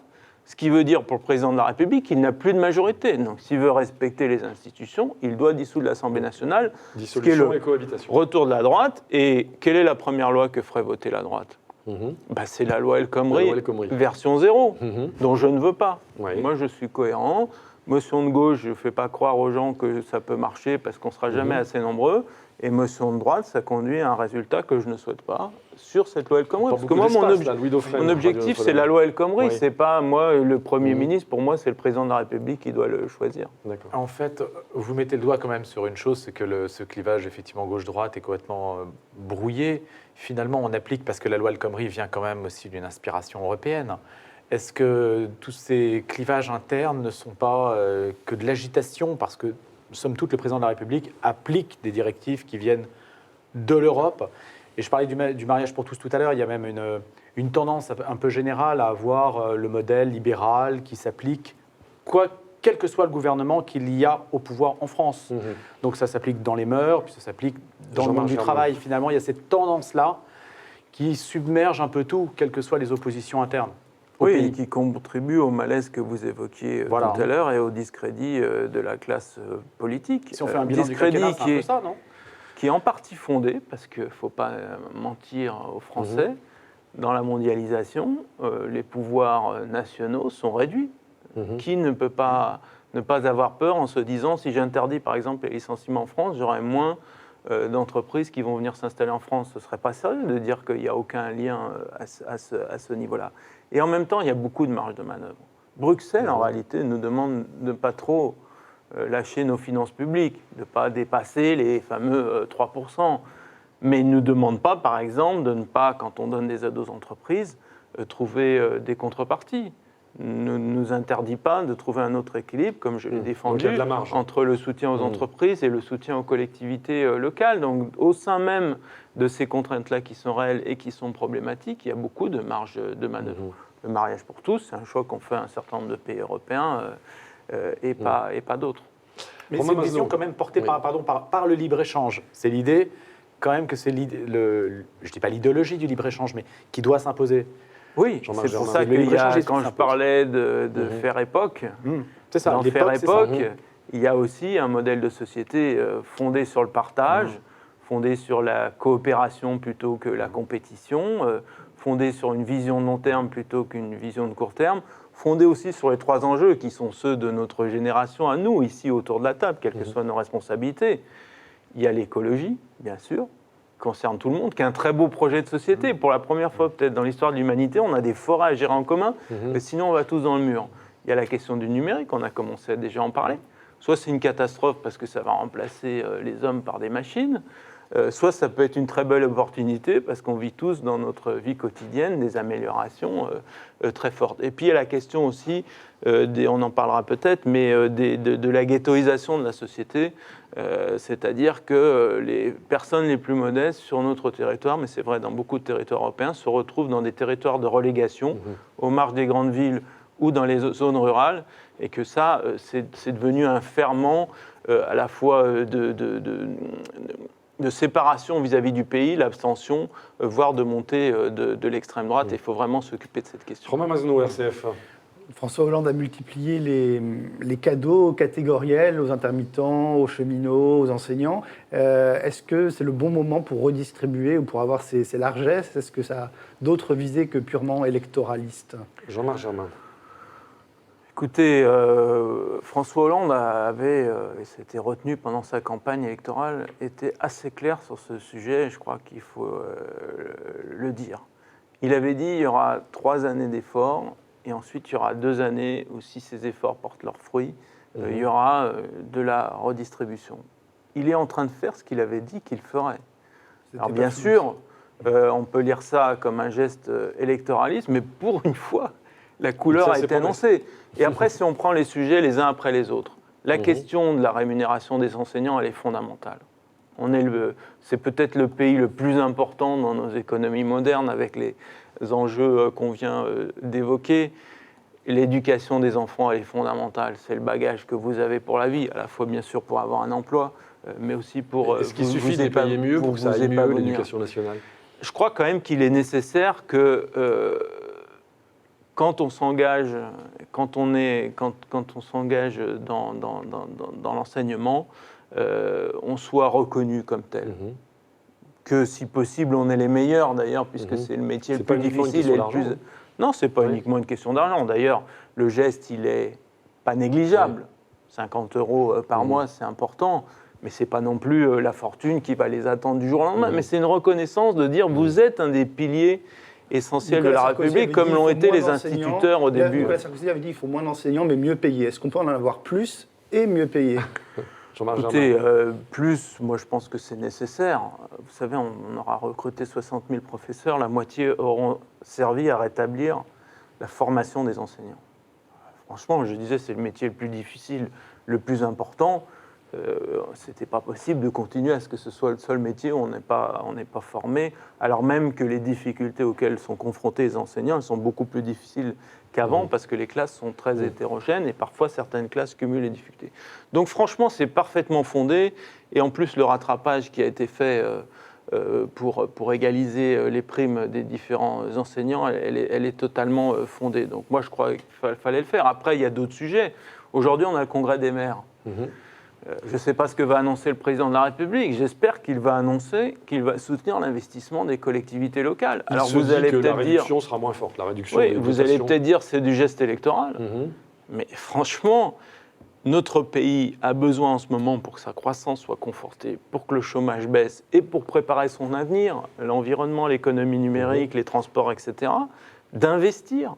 Speaker 2: ce qui veut dire pour le président de la République qu'il n'a plus de majorité. Donc, s'il veut respecter les institutions, il doit dissoudre l'Assemblée nationale, ce qui est
Speaker 1: Dissolution
Speaker 2: le
Speaker 1: et cohabitation.
Speaker 2: retour de la droite. Et quelle est la première loi que ferait voter la droite? C'est la loi El Khomri,
Speaker 1: La loi El Khomri.
Speaker 2: version 0, dont je ne veux pas.
Speaker 1: Oui.
Speaker 2: Moi, je suis cohérent. Motion de gauche, je ne fais pas croire aux gens que ça peut marcher parce qu'on ne sera jamais assez nombreux. Et motion de droite, ça conduit à un résultat que je ne souhaite pas sur cette loi El Khomri. Parce que moi, mon objectif, c'est la loi El Khomri.
Speaker 1: Oui.
Speaker 2: C'est pas, moi, le Premier ministre. Pour moi, c'est le président de la République qui doit le choisir.
Speaker 1: D'accord.
Speaker 5: En fait, vous mettez le doigt quand même sur une chose, c'est que ce clivage, effectivement, gauche-droite est complètement brouillé. Finalement, on applique, parce que la loi El Khomri vient quand même aussi d'une inspiration européenne. Est-ce que tous ces clivages internes ne sont pas que de l'agitation? Parce que, somme toute, le président de la République applique des directives qui viennent de l'Europe. Et je parlais du mariage pour tous tout à l'heure, il y a même une tendance un peu générale à avoir le modèle libéral qui s'applique, quel que soit le gouvernement qu'il y a au pouvoir en France. Donc ça s'applique dans les mœurs, puis ça s'applique dans le monde du travail. Finalement, il y a cette tendance-là qui submerge un peu tout, quelles que soient les oppositions internes.
Speaker 2: Oui, et qui contribue au malaise que vous évoquiez tout à l'heure et au discrédit de la classe politique.
Speaker 5: Si on fait un bilan du quinquennat, c'est un peu ça, non?
Speaker 2: Qui est en partie fondé, parce qu'il ne faut pas mentir aux Français, dans la mondialisation, les pouvoirs nationaux sont réduits. Qui ne peut pas avoir peur en se disant, si j'interdis par exemple les licenciements en France, j'aurai moins d'entreprises qui vont venir s'installer en France. Ce ne serait pas sérieux de dire qu'il n'y a aucun lien à ce niveau-là. Et en même temps, il y a beaucoup de marge de manœuvre. Bruxelles, en réalité, nous demande de ne pas trop lâcher nos finances publiques, de ne pas dépasser les fameux 3%. Mais il ne nous demande pas, par exemple, de ne pas, quand on donne des aides aux entreprises, trouver des contreparties. Ne nous interdit pas de trouver un autre équilibre, comme je l'ai défendu, entre le soutien aux entreprises et le soutien aux collectivités locales. Donc, au sein même de ces contraintes-là qui sont réelles et qui sont problématiques, il y a beaucoup de marge de manœuvre. Le mariage pour tous, c'est un choix qu'ont fait un certain nombre de pays européens et pas d'autres.
Speaker 5: Mais c'est une vision quand même portée par le libre-échange. C'est l'idée quand même que c'est, je ne dis pas l'idéologie du libre-échange, mais qui doit s'imposer.
Speaker 2: Oui, c'est pour ça qu'il y a, quand je parlais de faire époque, dans faire époque, il y a aussi un modèle de société fondé sur le partage, fondé sur la coopération plutôt que la compétition, fondé sur une vision de long terme plutôt qu'une vision de court terme, fondé aussi sur les 3 enjeux qui sont ceux de notre génération à nous, ici autour de la table, quelles que soient nos responsabilités. Il y a l'écologie, bien sûr, concerne tout le monde, qui est un très beau projet de société. Pour la première fois peut-être dans l'histoire de l'humanité, on a des forêts à gérer en commun, mais sinon on va tous dans le mur. Il y a la question du numérique, on a commencé à déjà en parler. Soit c'est une catastrophe parce que ça va remplacer les hommes par des machines, soit ça peut être une très belle opportunité parce qu'on vit tous dans notre vie quotidienne des améliorations très fortes. Et puis il y a la question aussi, on en parlera peut-être, mais de la ghettoisation de la société, c'est-à-dire que les personnes les plus modestes sur notre territoire, mais c'est vrai dans beaucoup de territoires européens, se retrouvent dans des territoires de relégation, aux marges des grandes villes ou dans les zones rurales, et que ça, c'est devenu un ferment à la fois de séparation vis-à- les du pays, l'abstention, voire de montée de l'extrême droite. Et il faut vraiment s'occuper de cette question.
Speaker 1: Romain Mazenot, RCF.
Speaker 4: François Hollande a multiplié les cadeaux catégoriels aux intermittents, aux cheminots, aux enseignants. Est-ce que c'est le bon moment pour redistribuer ou pour avoir ces largesses? Est-ce que ça a d'autres visées que purement électoralistes?
Speaker 1: Jean-Marc Germain.
Speaker 2: Écoutez, François Hollande et c'était retenu pendant sa campagne électorale, était assez clair sur ce sujet, je crois qu'il faut le dire. Il avait dit qu'il y aura 3 années d'efforts, et ensuite il y aura 2 années où, si ces efforts portent leurs fruits, il y aura de la redistribution. Il est en train de faire ce qu'il avait dit qu'il ferait. Alors bien sûr, on peut lire ça comme un geste électoraliste, mais pour une fois, la couleur a été annoncée. Et après, si on prend les sujets les uns après les autres, la question de la rémunération des enseignants, elle est fondamentale. C'est peut-être le pays le plus important dans nos économies modernes, avec les enjeux qu'on vient d'évoquer. L'éducation des enfants, elle est fondamentale. C'est le bagage que vous avez pour la vie, à la fois bien sûr pour avoir un emploi, mais aussi pour...
Speaker 1: Est-ce qu'il suffit de payer mieux pour que ça aille mieux, l'éducation nationale?
Speaker 2: Je crois quand même qu'il est nécessaire que... Quand on s'engage, quand on s'engage dans l'enseignement, on soit reconnu comme tel. Que si possible, on est les meilleurs d'ailleurs, puisque c'est le métier le plus difficile et le plus. Non, c'est pas uniquement une question d'argent. D'ailleurs, le geste, il est pas négligeable. 50 € par mois, c'est important, mais c'est pas non plus la fortune qui va les attendre du jour au lendemain. Mais c'est une reconnaissance de dire vous êtes un des piliers essentiel de la République, comme l'ont été les instituteurs au début.
Speaker 4: Nicolas Sarkozy avait dit qu'il faut moins d'enseignants, mais mieux payés. Est-ce qu'on peut en avoir plus et mieux payés?
Speaker 2: Écoutez, plus, moi je pense que c'est nécessaire. Vous savez, on aura recruté 60 000 professeurs, la moitié auront servi à rétablir la formation des enseignants. Franchement, je disais, c'est le métier le plus difficile, le plus important. C'était pas possible de continuer à ce que ce soit le seul métier où on n'est pas formé, alors même que les difficultés auxquelles sont confrontés les enseignants, elles sont beaucoup plus difficiles qu'avant, parce que les classes sont très hétérogènes et parfois certaines classes cumulent les difficultés. Donc franchement, c'est parfaitement fondé, et en plus le rattrapage qui a été fait pour égaliser les primes des différents enseignants, elle est totalement fondée. Donc moi je crois qu'il fallait le faire. Après, il y a d'autres sujets. Aujourd'hui, on a le congrès des maires. Je ne sais pas ce que va annoncer le président de la République. J'espère qu'il va annoncer qu'il va soutenir l'investissement des collectivités locales.
Speaker 1: Alors vous allez peut-être dire la réduction sera moins forte. La réduction.
Speaker 2: Oui, vous allez peut-être dire c'est du geste électoral. Mais franchement, notre pays a besoin en ce moment, pour que sa croissance soit confortée, pour que le chômage baisse et pour préparer son avenir, l'environnement, l'économie numérique, les transports, etc., d'investir.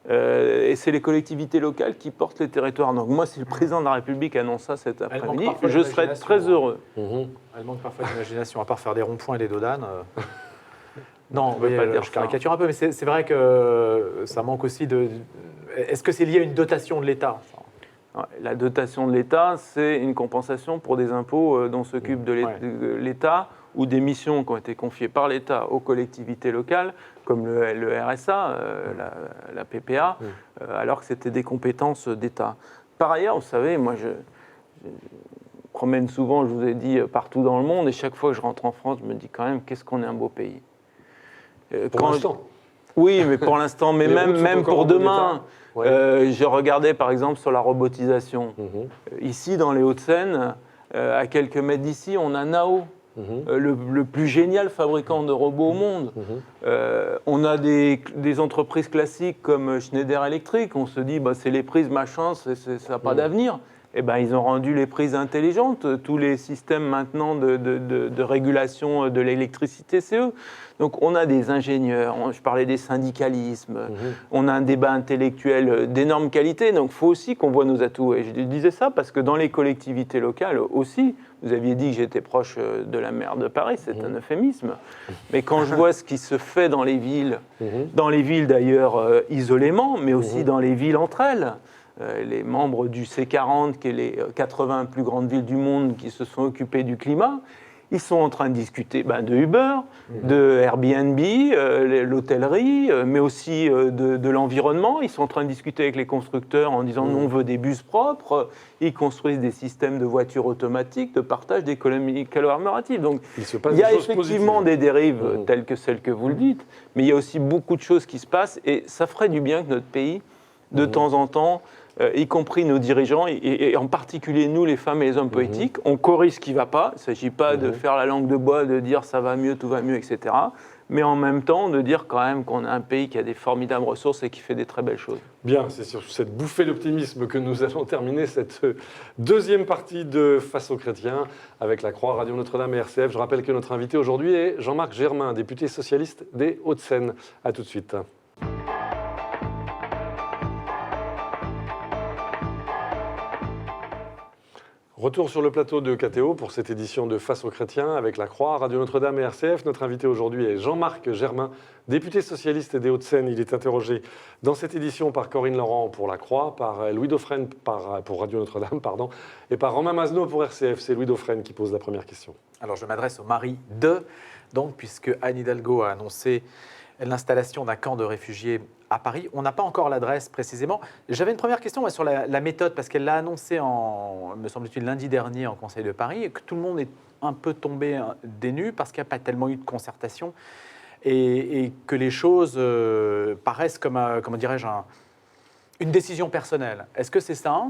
Speaker 2: Et c'est les collectivités locales qui portent les territoires. Donc moi, si le président de la République annonce ça cet après-midi, je serais très heureux.
Speaker 5: Elle manque parfois d'imagination, à part faire des ronds-points et des dodanes. Non,
Speaker 2: On peut pas dire
Speaker 5: je caricature un peu, mais c'est vrai que ça manque aussi de... Est-ce que c'est lié à une dotation de l'État ?
Speaker 2: La dotation de l'État, c'est une compensation pour des impôts dont s'occupe de l'État ou des missions qui ont été confiées par l'État aux collectivités locales, comme le RSA, la PPA, alors que c'était des compétences d'État. Par ailleurs, vous savez, moi je promène souvent, je vous ai dit, partout dans le monde, et chaque fois que je rentre en France, je me dis quand même, qu'est-ce qu'on est un beau pays.
Speaker 1: Pour l'instant.
Speaker 2: Oui, mais pour l'instant, mais même pour demain. Je regardais par exemple sur la robotisation. Ici, dans les Hauts-de-Seine, à quelques mètres d'ici, on a Nao, le plus génial fabricant de robots au monde. On a des entreprises classiques comme Schneider Electric. On se dit, bah, c'est les prises, machin, ça n'a pas d'avenir. Eh ben, ils ont rendu les prises intelligentes. Tous les systèmes maintenant de régulation de l'électricité, c'est eux. Donc on a des ingénieurs, je parlais des syndicalismes, on a un débat intellectuel d'énorme qualité. Donc il faut aussi qu'on voit nos atouts. Et je disais ça parce que dans les collectivités locales aussi, vous aviez dit que j'étais proche de la maire de Paris, c'est un euphémisme. Mais quand je vois ce qui se fait dans les villes d'ailleurs isolément, mais aussi dans les villes entre elles, les membres du C40, qui est les 80 plus grandes villes du monde qui se sont occupées du climat, ils sont en train de discuter de Uber, de Airbnb, l'hôtellerie, mais aussi de l'environnement. Ils sont en train de discuter avec les constructeurs en disant nous, on veut des bus propres. Ils construisent des systèmes de voitures automatiques, de partage d'économie collaborative. Donc il y a effectivement des dérives telles que celles que vous le dites, mais il y a aussi beaucoup de choses qui se passent et ça ferait du bien que notre pays, de temps en temps, y compris nos dirigeants, et en particulier nous, les femmes et les hommes politiques, on corrige ce qui ne va pas. Il ne s'agit pas de faire la langue de bois, de dire ça va mieux, tout va mieux, etc. Mais en même temps, de dire quand même qu'on a un pays qui a des formidables ressources et qui fait des très belles choses.
Speaker 1: Bien, c'est sur cette bouffée d'optimisme que nous allons terminer cette deuxième partie de Face aux chrétiens avec la Croix, Radio Notre-Dame et RCF. Je rappelle que notre invité aujourd'hui est Jean-Marc Germain, député socialiste des Hauts-de-Seine. A tout de suite. Retour sur le plateau de KTO pour cette édition de Face aux chrétiens avec la Croix, Radio Notre-Dame et RCF. Notre invité aujourd'hui est Jean-Marc Germain, député socialiste des Hauts-de-Seine. Il est interrogé dans cette édition par Corinne Laurent pour la Croix, par Louis Dauphren pour Radio Notre-Dame, et par Romain Mazneau pour RCF. C'est Louis Dauphren qui pose la première question.
Speaker 5: Alors je m'adresse au mari donc puisque Anne Hidalgo a annoncé l'installation d'un camp de réfugiés à Paris. On n'a pas encore l'adresse précisément. J'avais une première question sur la méthode, parce qu'elle l'a annoncé, me semble-t-il, lundi dernier en Conseil de Paris, et que tout le monde est un peu tombé des nues, parce qu'il n'y a pas tellement eu de concertation, et que les choses paraissent comme, comment dirais-je, une décision personnelle. Est-ce que c'est ça ?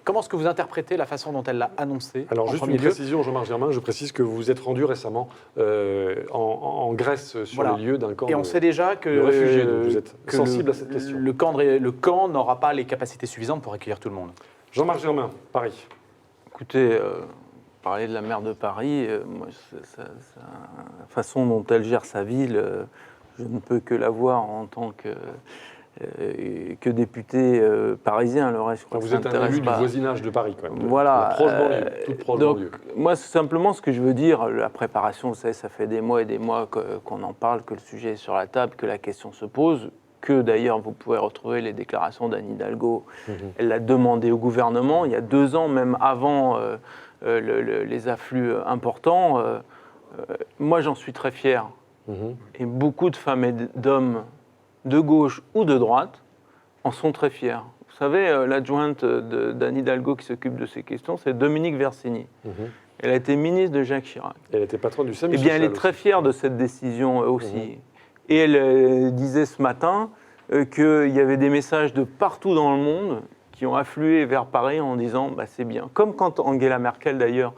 Speaker 5: Comment est-ce que vous interprétez la façon dont elle l'a annoncé ?
Speaker 1: Alors, juste une précision, Jean-Marc Germain, je précise que vous vous êtes rendu récemment en Grèce sur les lieux d'un camp
Speaker 5: on sait déjà que,
Speaker 1: de réfugiés, donc vous êtes sensible à cette question.
Speaker 5: Le camp n'aura pas les capacités suffisantes pour accueillir tout le monde.
Speaker 1: Jean-Marc Germain, Paris.
Speaker 2: Écoutez, parler de la maire de Paris, moi, la façon dont elle gère sa ville, je ne peux que la voir en tant que député parisien. Le reste, je crois
Speaker 1: vous êtes un élu du voisinage de Paris, quand même.
Speaker 2: Voilà.
Speaker 1: Toute proche
Speaker 2: donc,
Speaker 1: banlieue.
Speaker 2: Moi, simplement, ce que je veux dire, la préparation, vous savez, ça fait des mois et des mois qu'on en parle, que le sujet est sur la table, que la question se pose, que d'ailleurs, vous pouvez retrouver les déclarations d'Anne Hidalgo. Elle l'a demandé au gouvernement, il y a 2 ans, même avant les afflux importants. Moi, j'en suis très fier. Et beaucoup de femmes et d'hommes de gauche ou de droite en sont très fiers. Vous savez, l'adjointe d'Anne Hidalgo qui s'occupe de ces questions, c'est Dominique Versini. Elle a été ministre de Jacques Chirac.
Speaker 1: Elle était patronne du SAMU.
Speaker 2: Eh bien, elle est très fière de cette décision aussi. Et elle disait ce matin qu'il y avait des messages de partout dans le monde qui ont afflué vers Paris en disant c'est bien. Comme quand Angela Merkel, d'ailleurs,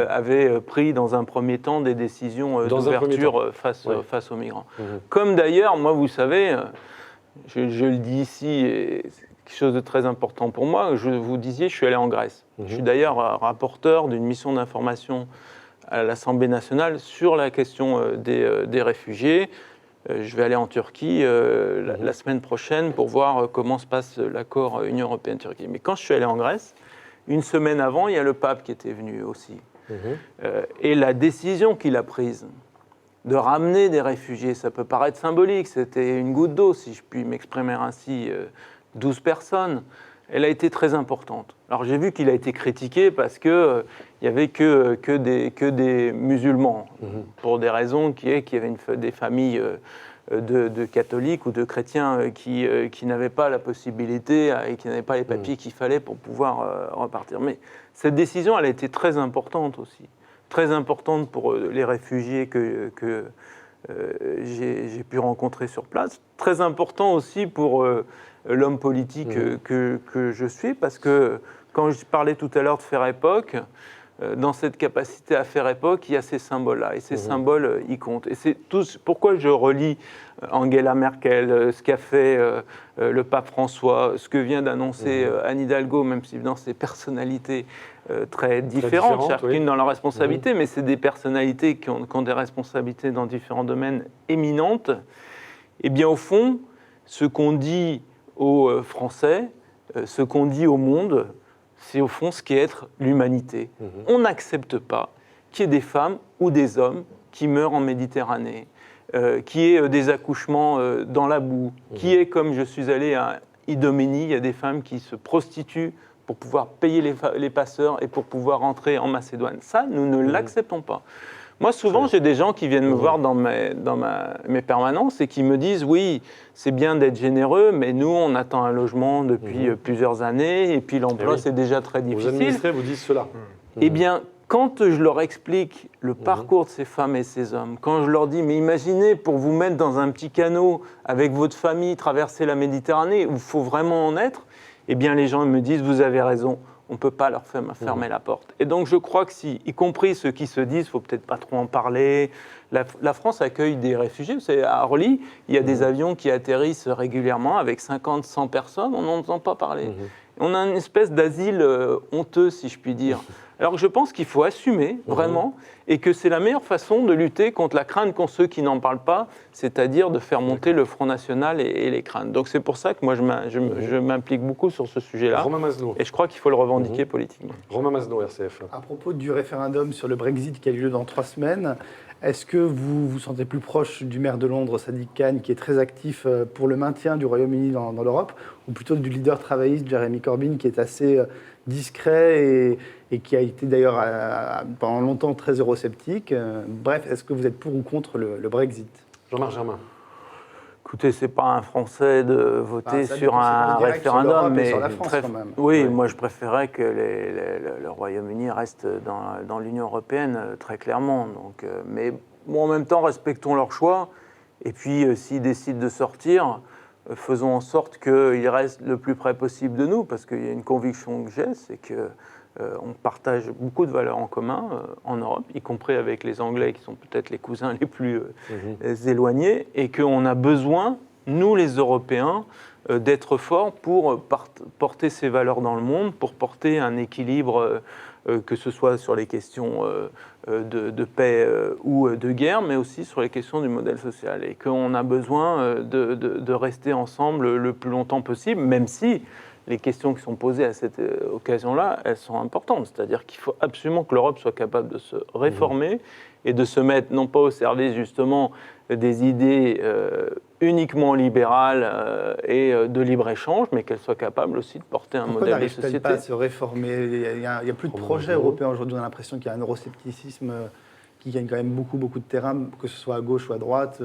Speaker 2: avait pris dans un premier temps des décisions d'ouverture face aux migrants. Comme d'ailleurs, moi, vous savez, je le dis ici, et quelque chose de très important pour moi. Vous disiez, je suis allé en Grèce. Je suis d'ailleurs rapporteur d'une mission d'information à l'Assemblée nationale sur la question des réfugiés. Je vais aller en Turquie la semaine prochaine pour voir comment se passe l'accord Union européenne-Turquie. Mais quand je suis allé en Grèce, une semaine avant, il y a le pape qui était venu aussi. Et la décision qu'il a prise de ramener des réfugiés, ça peut paraître symbolique, c'était une goutte d'eau, si je puis m'exprimer ainsi, 12 personnes, elle a été très importante. Alors j'ai vu qu'il a été critiqué parce qu'il n'y avait que des musulmans, pour des raisons qu'il y avait des familles de catholiques ou de chrétiens qui n'avaient pas la possibilité et qui n'avaient pas les papiers qu'il fallait pour pouvoir repartir. Mais cette décision, elle a été très importante aussi. Très importante pour les réfugiés que j'ai pu rencontrer sur place. Très important aussi pour l'homme politique que je suis, parce que quand je parlais tout à l'heure de faire époque, dans cette capacité à faire époque, il y a ces symboles-là, et ces symboles, ils comptent. Et c'est pourquoi je relis Angela Merkel, ce qu'a fait le pape François, ce que vient d'annoncer Anne Hidalgo, même si dans ses personnalités très différentes, chacune dans leur responsabilité, mais c'est des personnalités qui ont des responsabilités dans différents domaines éminentes. Et bien au fond, ce qu'on dit aux Français, ce qu'on dit au monde, c'est au fond ce qu'est être l'humanité. On n'accepte pas qu'il y ait des femmes ou des hommes qui meurent en Méditerranée, qu'il y ait des accouchements dans la boue, qu'il y ait, comme je suis allé à Idomeni, il y a des femmes qui se prostituent pour pouvoir payer les passeurs et pour pouvoir entrer en Macédoine. Ça, nous ne l'acceptons pas. Moi, souvent, j'ai des gens qui viennent me voir dans mes permanences et qui me disent « Oui, c'est bien d'être généreux, mais nous, on attend un logement depuis plusieurs années et puis l'emploi, c'est déjà très difficile. »
Speaker 1: Vos administrés vous disent cela.
Speaker 2: Eh bien, quand je leur explique le parcours de ces femmes et ces hommes, quand je leur dis « Mais imaginez, pour vous mettre dans un petit canot avec votre famille, traverser la Méditerranée, où il faut vraiment en être », eh bien, les gens me disent « Vous avez raison. » On ne peut pas leur fermer la porte. Et donc je crois que y compris ceux qui se disent, il ne faut peut-être pas trop en parler, la France accueille des réfugiés. Vous savez, à Orly, il y a des avions qui atterrissent régulièrement avec 50, 100 personnes, on n'en entend pas parler. On a une espèce d'asile honteux, si je puis dire. Alors que je pense qu'il faut assumer, vraiment, et que c'est la meilleure façon de lutter contre la crainte qu'ont ceux qui n'en parlent pas, c'est-à-dire de faire monter le Front National et les craintes. Donc c'est pour ça que moi je m'implique beaucoup sur ce sujet-là.
Speaker 1: Romain Masneau.
Speaker 2: Et je crois qu'il faut le revendiquer politiquement.
Speaker 1: Romain Masneau, RCF.
Speaker 4: À propos du référendum sur le Brexit qui a lieu dans 3 semaines, est-ce que vous vous sentez plus proche du maire de Londres, Sadiq Khan, qui est très actif pour le maintien du Royaume-Uni dans l'Europe, ou plutôt du leader travailliste Jeremy Corbyn, qui est assez discret et qui a été d'ailleurs pendant longtemps très eurosceptique. Bref, est-ce que vous êtes pour ou contre le Brexit?
Speaker 1: Jean-Marc Germain.
Speaker 2: Écoutez, c'est pas un Français de voter sur un référendum, mais
Speaker 4: sur la France, quand même.
Speaker 2: Oui, moi je préférais que le Royaume-Uni reste dans l'Union européenne, très clairement. Donc, mais bon, en même temps, respectons leur choix. Et puis, s'ils décident de sortir, faisons en sorte qu'ils restent le plus près possible de nous, parce qu'il y a une conviction que j'ai, c'est que on partage beaucoup de valeurs en commun en Europe, y compris avec les Anglais qui sont peut-être les cousins les plus éloignés, et qu'on a besoin, nous les Européens, d'être forts pour porter ces valeurs dans le monde, pour porter un équilibre, que ce soit sur les questions de paix ou de guerre, mais aussi sur les questions du modèle social, et qu'on a besoin de rester ensemble le plus longtemps possible, même si les questions qui sont posées à cette occasion-là, elles sont importantes. C'est-à-dire qu'il faut absolument que l'Europe soit capable de se réformer et de se mettre, non pas au service justement des idées uniquement libérales et de libre-échange, mais qu'elle soit capable aussi de porter un modèle de société.
Speaker 4: Pourquoi n'arrive-t-elle pas à se réformer? Il n'y a plus de projet européen aujourd'hui. On a l'impression qu'il y a un euroscepticisme qui gagne quand même beaucoup de terrain, que ce soit à gauche ou à droite,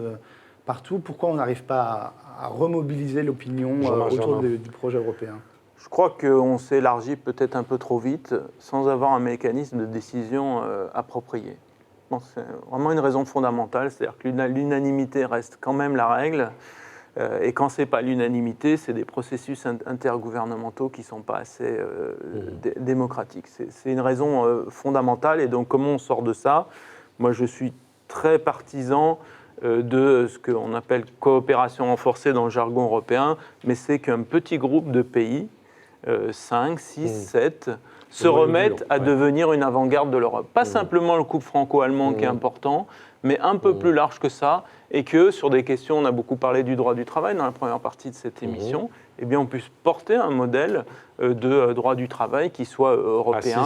Speaker 4: partout. Pourquoi on n'arrive pas à remobiliser l'opinion autour du projet européen?
Speaker 2: Je crois qu'on s'élargit peut-être un peu trop vite sans avoir un mécanisme de décision approprié. Bon, c'est vraiment une raison fondamentale, c'est-à-dire que l'unanimité reste quand même la règle. Et quand ce n'est pas l'unanimité, c'est des processus intergouvernementaux qui ne sont pas assez démocratiques. C'est une raison fondamentale. Et donc, comment on sort de ça? Moi, je suis très partisan de ce qu'on appelle coopération renforcée dans le jargon européen, mais c'est qu'un petit groupe de pays, 5, 6, 7, se remettent à devenir une avant-garde de l'Europe. Pas simplement le couple franco-allemand qui est important, mais un peu plus large que ça, et que sur des questions, on a beaucoup parlé du droit du travail dans la première partie de cette émission, eh bien on puisse porter un modèle de droit du travail qui soit européen.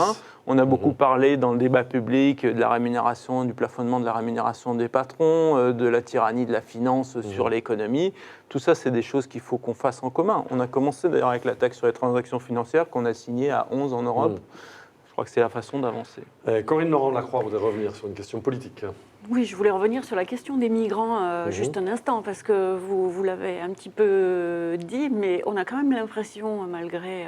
Speaker 2: On a beaucoup parlé dans le débat public de la rémunération, du plafonnement de la rémunération des patrons, de la tyrannie de la finance sur l'économie. Tout ça, c'est des choses qu'il faut qu'on fasse en commun. On a commencé d'ailleurs avec la taxe sur les transactions financières qu'on a signée à 11 en Europe. Je crois que c'est la façon d'avancer.
Speaker 1: Corinne Laurent-Lacroix voudrait revenir sur une question politique.
Speaker 3: Oui, je voulais revenir sur la question des migrants juste un instant, parce que vous l'avez un petit peu dit, mais on a quand même l'impression, malgré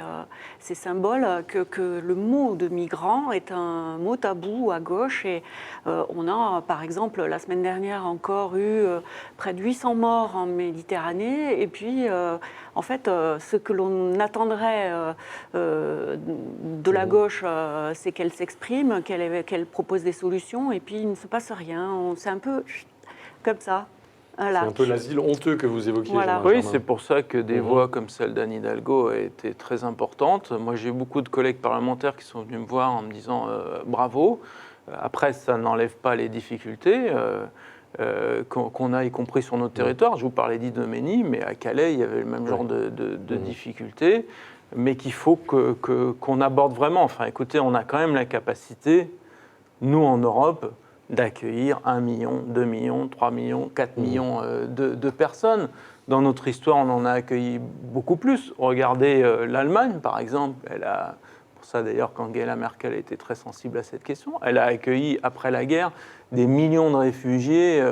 Speaker 3: ces symboles, que le mot de migrant est un mot tabou à gauche. Et on a, par exemple, la semaine dernière encore eu près de 800 morts en Méditerranée. Et puis, en fait, ce que l'on attendrait de la gauche, c'est qu'elle s'exprime, qu'elle propose des solutions, et puis il ne se passe rien. C'est un peu comme ça. Voilà.
Speaker 1: C'est un peu l'asile honteux que vous évoquiez.
Speaker 3: Voilà.
Speaker 2: Oui, c'est pour ça que des voix comme celle d'Anne Hidalgo étaient très importantes. Moi, j'ai beaucoup de collègues parlementaires qui sont venus me voir en me disant bravo. Après, ça n'enlève pas les difficultés qu'on a, y compris sur notre territoire. Je vous parlais d'Idomeni, mais à Calais, il y avait le même genre de difficultés, mais qu'il faut qu'on aborde vraiment. Enfin, écoutez, on a quand même la capacité, nous en Europe, d'accueillir 1 million, 2 millions, 3 millions, 4 millions de personnes. Dans notre histoire, on en a accueilli beaucoup plus. Regardez l'Allemagne, par exemple. Pour ça, d'ailleurs, qu'Angela Merkel a été très sensible à cette question, elle a accueilli, après la guerre, des millions de réfugiés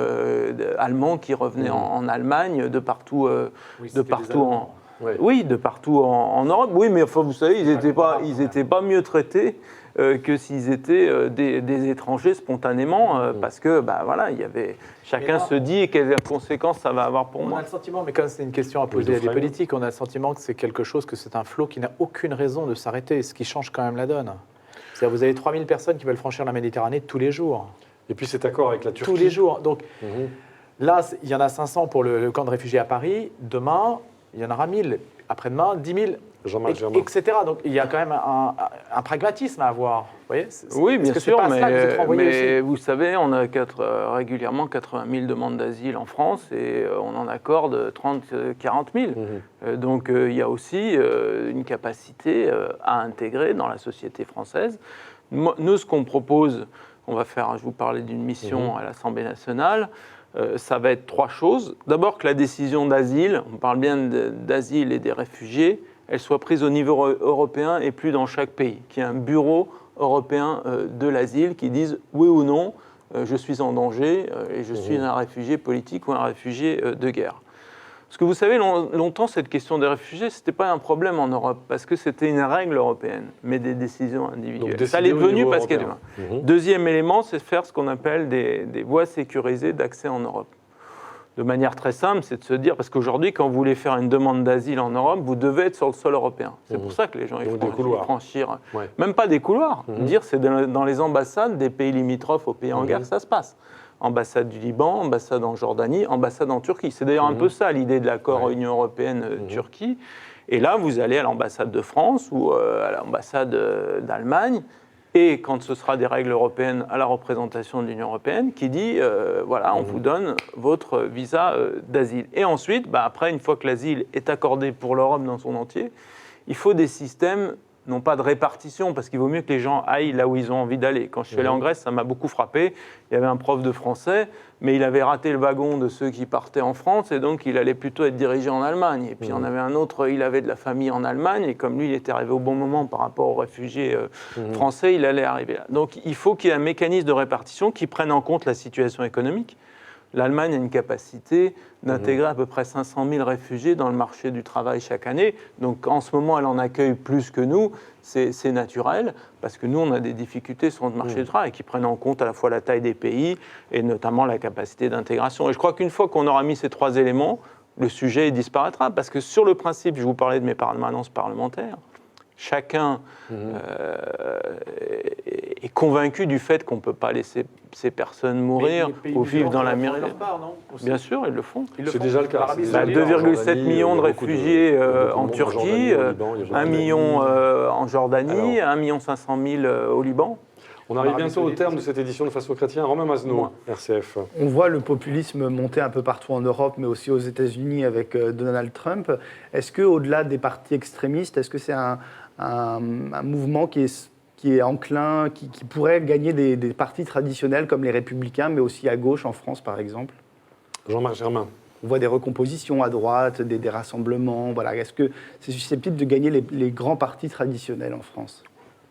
Speaker 2: allemands qui revenaient en Allemagne, de partout, de partout en Europe. Oui, mais enfin, vous savez, ils n'étaient pas mieux traités que s'ils étaient des étrangers spontanément, parce que voilà, chacun se dit quelles conséquences ça va avoir pour moi.
Speaker 5: On a le sentiment, mais comme c'est une question à poser à des politiques, on a le sentiment que c'est quelque chose, que c'est un flot qui n'a aucune raison de s'arrêter, ce qui change quand même la donne. C'est-à-dire vous avez 3000 personnes qui veulent franchir la Méditerranée tous les jours.
Speaker 1: Et puis cet accord avec la Turquie.
Speaker 5: Tous les jours. Donc là, il y en a 500 pour le camp de réfugiés à Paris. Demain, il y en aura 1000. Après-demain, 10 000. Etc. Donc il y a quand même un pragmatisme à avoir. Vous voyez,
Speaker 2: oui, bien sûr, mais
Speaker 5: vous
Speaker 2: vous savez, on a régulièrement 80 000 demandes d'asile en France et on en accorde 30 000, 40 000. Donc il y a aussi une capacité à intégrer dans la société française. Nous, ce qu'on propose, on va faire, je vous parlais d'une mission à l'Assemblée nationale, ça va être 3 choses. D'abord que la décision d'asile, on parle bien d'asile et des réfugiés, elle soit prise au niveau européen et plus dans chaque pays, qu'il y ait un bureau européen de l'asile qui dise oui ou non, je suis en danger et je suis un réfugié politique ou un réfugié de guerre. Parce que vous savez, longtemps, cette question des réfugiés, ce n'était pas un problème en Europe, parce que c'était une règle européenne, mais des décisions individuelles. Ça l'est devenu parce qu'il y a Deuxième élément, c'est faire ce qu'on appelle des voies sécurisées d'accès en Europe. De manière très simple, c'est de se dire, parce qu'aujourd'hui, quand vous voulez faire une demande d'asile en Europe, vous devez être sur le sol européen. C'est pour ça que les gens ils franchir, même pas des couloirs, dire c'est dans les ambassades des pays limitrophes aux pays en guerre, ça se passe. Ambassade du Liban, ambassade en Jordanie, ambassade en Turquie. C'est d'ailleurs un peu ça l'idée de l'accord Union européenne-Turquie. Et là, vous allez à l'ambassade de France ou à l'ambassade d'Allemagne, et quand ce sera des règles européennes, à la représentation de l'Union européenne, qui dit, voilà, on vous donne votre visa d'asile. Et ensuite, après, une fois que l'asile est accordé pour l'Europe dans son entier, il faut des systèmes, non pas de répartition, parce qu'il vaut mieux que les gens aillent là où ils ont envie d'aller. Quand je suis allé en Grèce, ça m'a beaucoup frappé. Il y avait un prof de français, mais il avait raté le wagon de ceux qui partaient en France, et donc il allait plutôt être dirigé en Allemagne. Et puis on avait un autre, il avait de la famille en Allemagne, et comme lui, il était arrivé au bon moment par rapport aux réfugiés français, il allait arriver là. Donc il faut qu'il y ait un mécanisme de répartition qui prenne en compte la situation économique. L'Allemagne a une capacité d'intégrer à peu près 500 000 réfugiés dans le marché du travail chaque année. Donc en ce moment, elle en accueille plus que nous. C'est naturel, parce que nous, on a des difficultés sur notre marché du travail qui prennent en compte à la fois la taille des pays et notamment la capacité d'intégration. Et je crois qu'une fois qu'on aura mis ces 3 éléments, le sujet disparaîtra. Parce que sur le principe, je vous parlais de mes permanences parlementaires, chacun est convaincu du fait qu'on ne peut pas laisser ces personnes mourir ou vivre dans la misère. Bien sûr, ils le font.
Speaker 1: C'est déjà le cas.
Speaker 2: 2,7 millions de réfugiés en Turquie, 1 million en Jordanie, 1,5 million au Liban.
Speaker 1: On arrive bientôt au terme de cette édition de Face aux chrétiens. Romain Mazenot, RCF.
Speaker 4: On voit le populisme monter un peu partout en Europe, mais aussi aux États-Unis avec Donald Trump. Est-ce qu'au-delà des partis extrémistes, est-ce que c'est un mouvement qui est enclin, qui pourrait gagner des partis traditionnels comme les Républicains, mais aussi à gauche en France, par exemple?
Speaker 1: Jean-Marc Germain.
Speaker 4: On voit des recompositions à droite, des rassemblements. Voilà. Est-ce que c'est susceptible de gagner les grands partis traditionnels en France?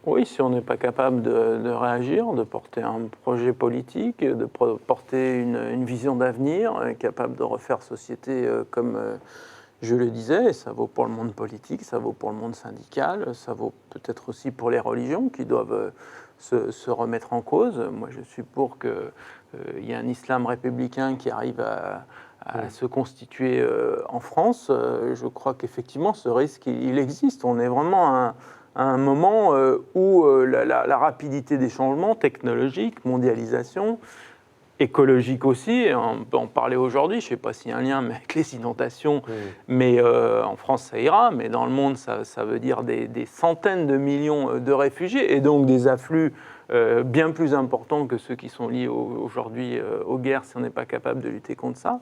Speaker 2: Oui, si on n'est pas capable de réagir, de porter un projet politique, de porter une vision d'avenir, capable de refaire société comme je le disais, ça vaut pour le monde politique, ça vaut pour le monde syndical, ça vaut peut-être aussi pour les religions qui doivent se remettre en cause. Moi, je suis pour qu'il y ait un islam républicain qui arrive à se constituer en France. Je crois qu'effectivement, ce risque, il existe. On est vraiment à un moment où la rapidité des changements technologiques, mondialisation, écologique aussi, on peut en parler aujourd'hui, je ne sais pas s'il y a un lien avec les inondations, mais en France ça ira, mais dans le monde ça veut dire des centaines de millions de réfugiés et donc des afflux bien plus importants que ceux qui sont liés aujourd'hui aux guerres si on n'est pas capable de lutter contre ça.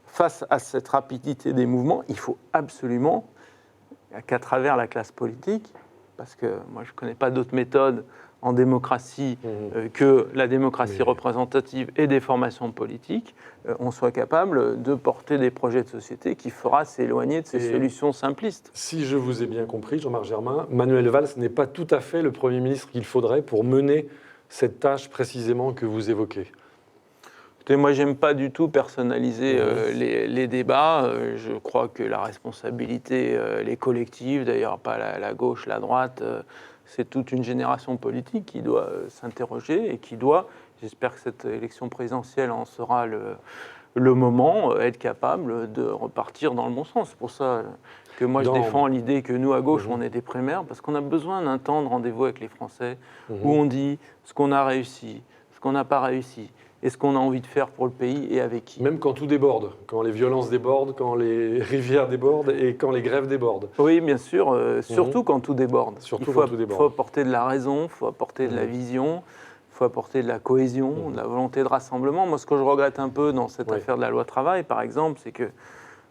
Speaker 2: Face à cette rapidité des mouvements, il faut absolument qu'à travers la classe politique, parce que moi je ne connais pas d'autres méthodes en démocratie que la démocratie représentative et des formations politiques, on soit capable de porter des projets de société qui fera s'éloigner de ces solutions simplistes.
Speaker 1: Si je vous ai bien compris, Jean-Marc Germain, Manuel Valls n'est pas tout à fait le Premier ministre qu'il faudrait pour mener cette tâche précisément que vous évoquez.
Speaker 2: Écoutez, moi, j'aime pas du tout personnaliser les débats. Je crois que la responsabilité, elle est collective, d'ailleurs pas la gauche, la droite. C'est toute une génération politique qui doit s'interroger et qui doit, j'espère que cette élection présidentielle en sera le moment, être capable de repartir dans le bon sens. C'est pour ça que moi je défends l'idée que nous à gauche on est des primaires, parce qu'on a besoin d'un temps de rendez-vous avec les Français où on dit ce qu'on a réussi, ce qu'on n'a pas réussi. Et ce qu'on a envie de faire pour le pays et avec qui.
Speaker 1: Même quand tout déborde, quand les violences débordent, quand les rivières débordent et quand les grèves débordent.
Speaker 2: Oui, bien sûr, surtout quand tout déborde.
Speaker 1: Surtout
Speaker 2: il faut apporter de la raison, il faut apporter de la vision, il faut apporter de la cohésion, de la volonté de rassemblement. Moi, ce que je regrette un peu dans cette affaire de la loi travail, par exemple, c'est que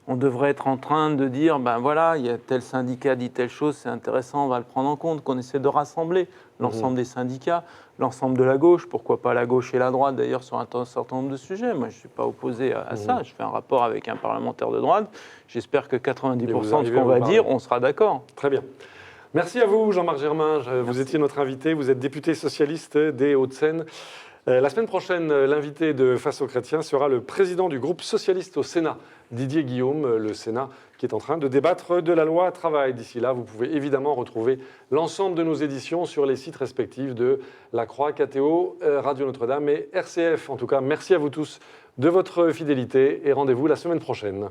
Speaker 2: on devrait être en train de dire, ben voilà, il y a tel syndicat dit telle chose, c'est intéressant, on va le prendre en compte, qu'on essaie de rassembler l'ensemble des syndicats, l'ensemble de la gauche, pourquoi pas la gauche et la droite d'ailleurs sur un certain nombre de sujets. Moi, je ne suis pas opposé à ça, je fais un rapport avec un parlementaire de droite, j'espère que 90% de ce qu'on va dire, on sera d'accord.
Speaker 1: Très bien. Merci à vous, Jean-Marc Germain, vous étiez notre invité, vous êtes député socialiste des Hauts-de-Seine. La semaine prochaine, l'invité de Face aux chrétiens sera le président du groupe socialiste au Sénat, Didier Guillaume, le Sénat qui est en train de débattre de la loi travail. D'ici là, vous pouvez évidemment retrouver l'ensemble de nos éditions sur les sites respectifs de La Croix, KTO, Radio Notre-Dame et RCF. En tout cas, merci à vous tous de votre fidélité et rendez-vous la semaine prochaine.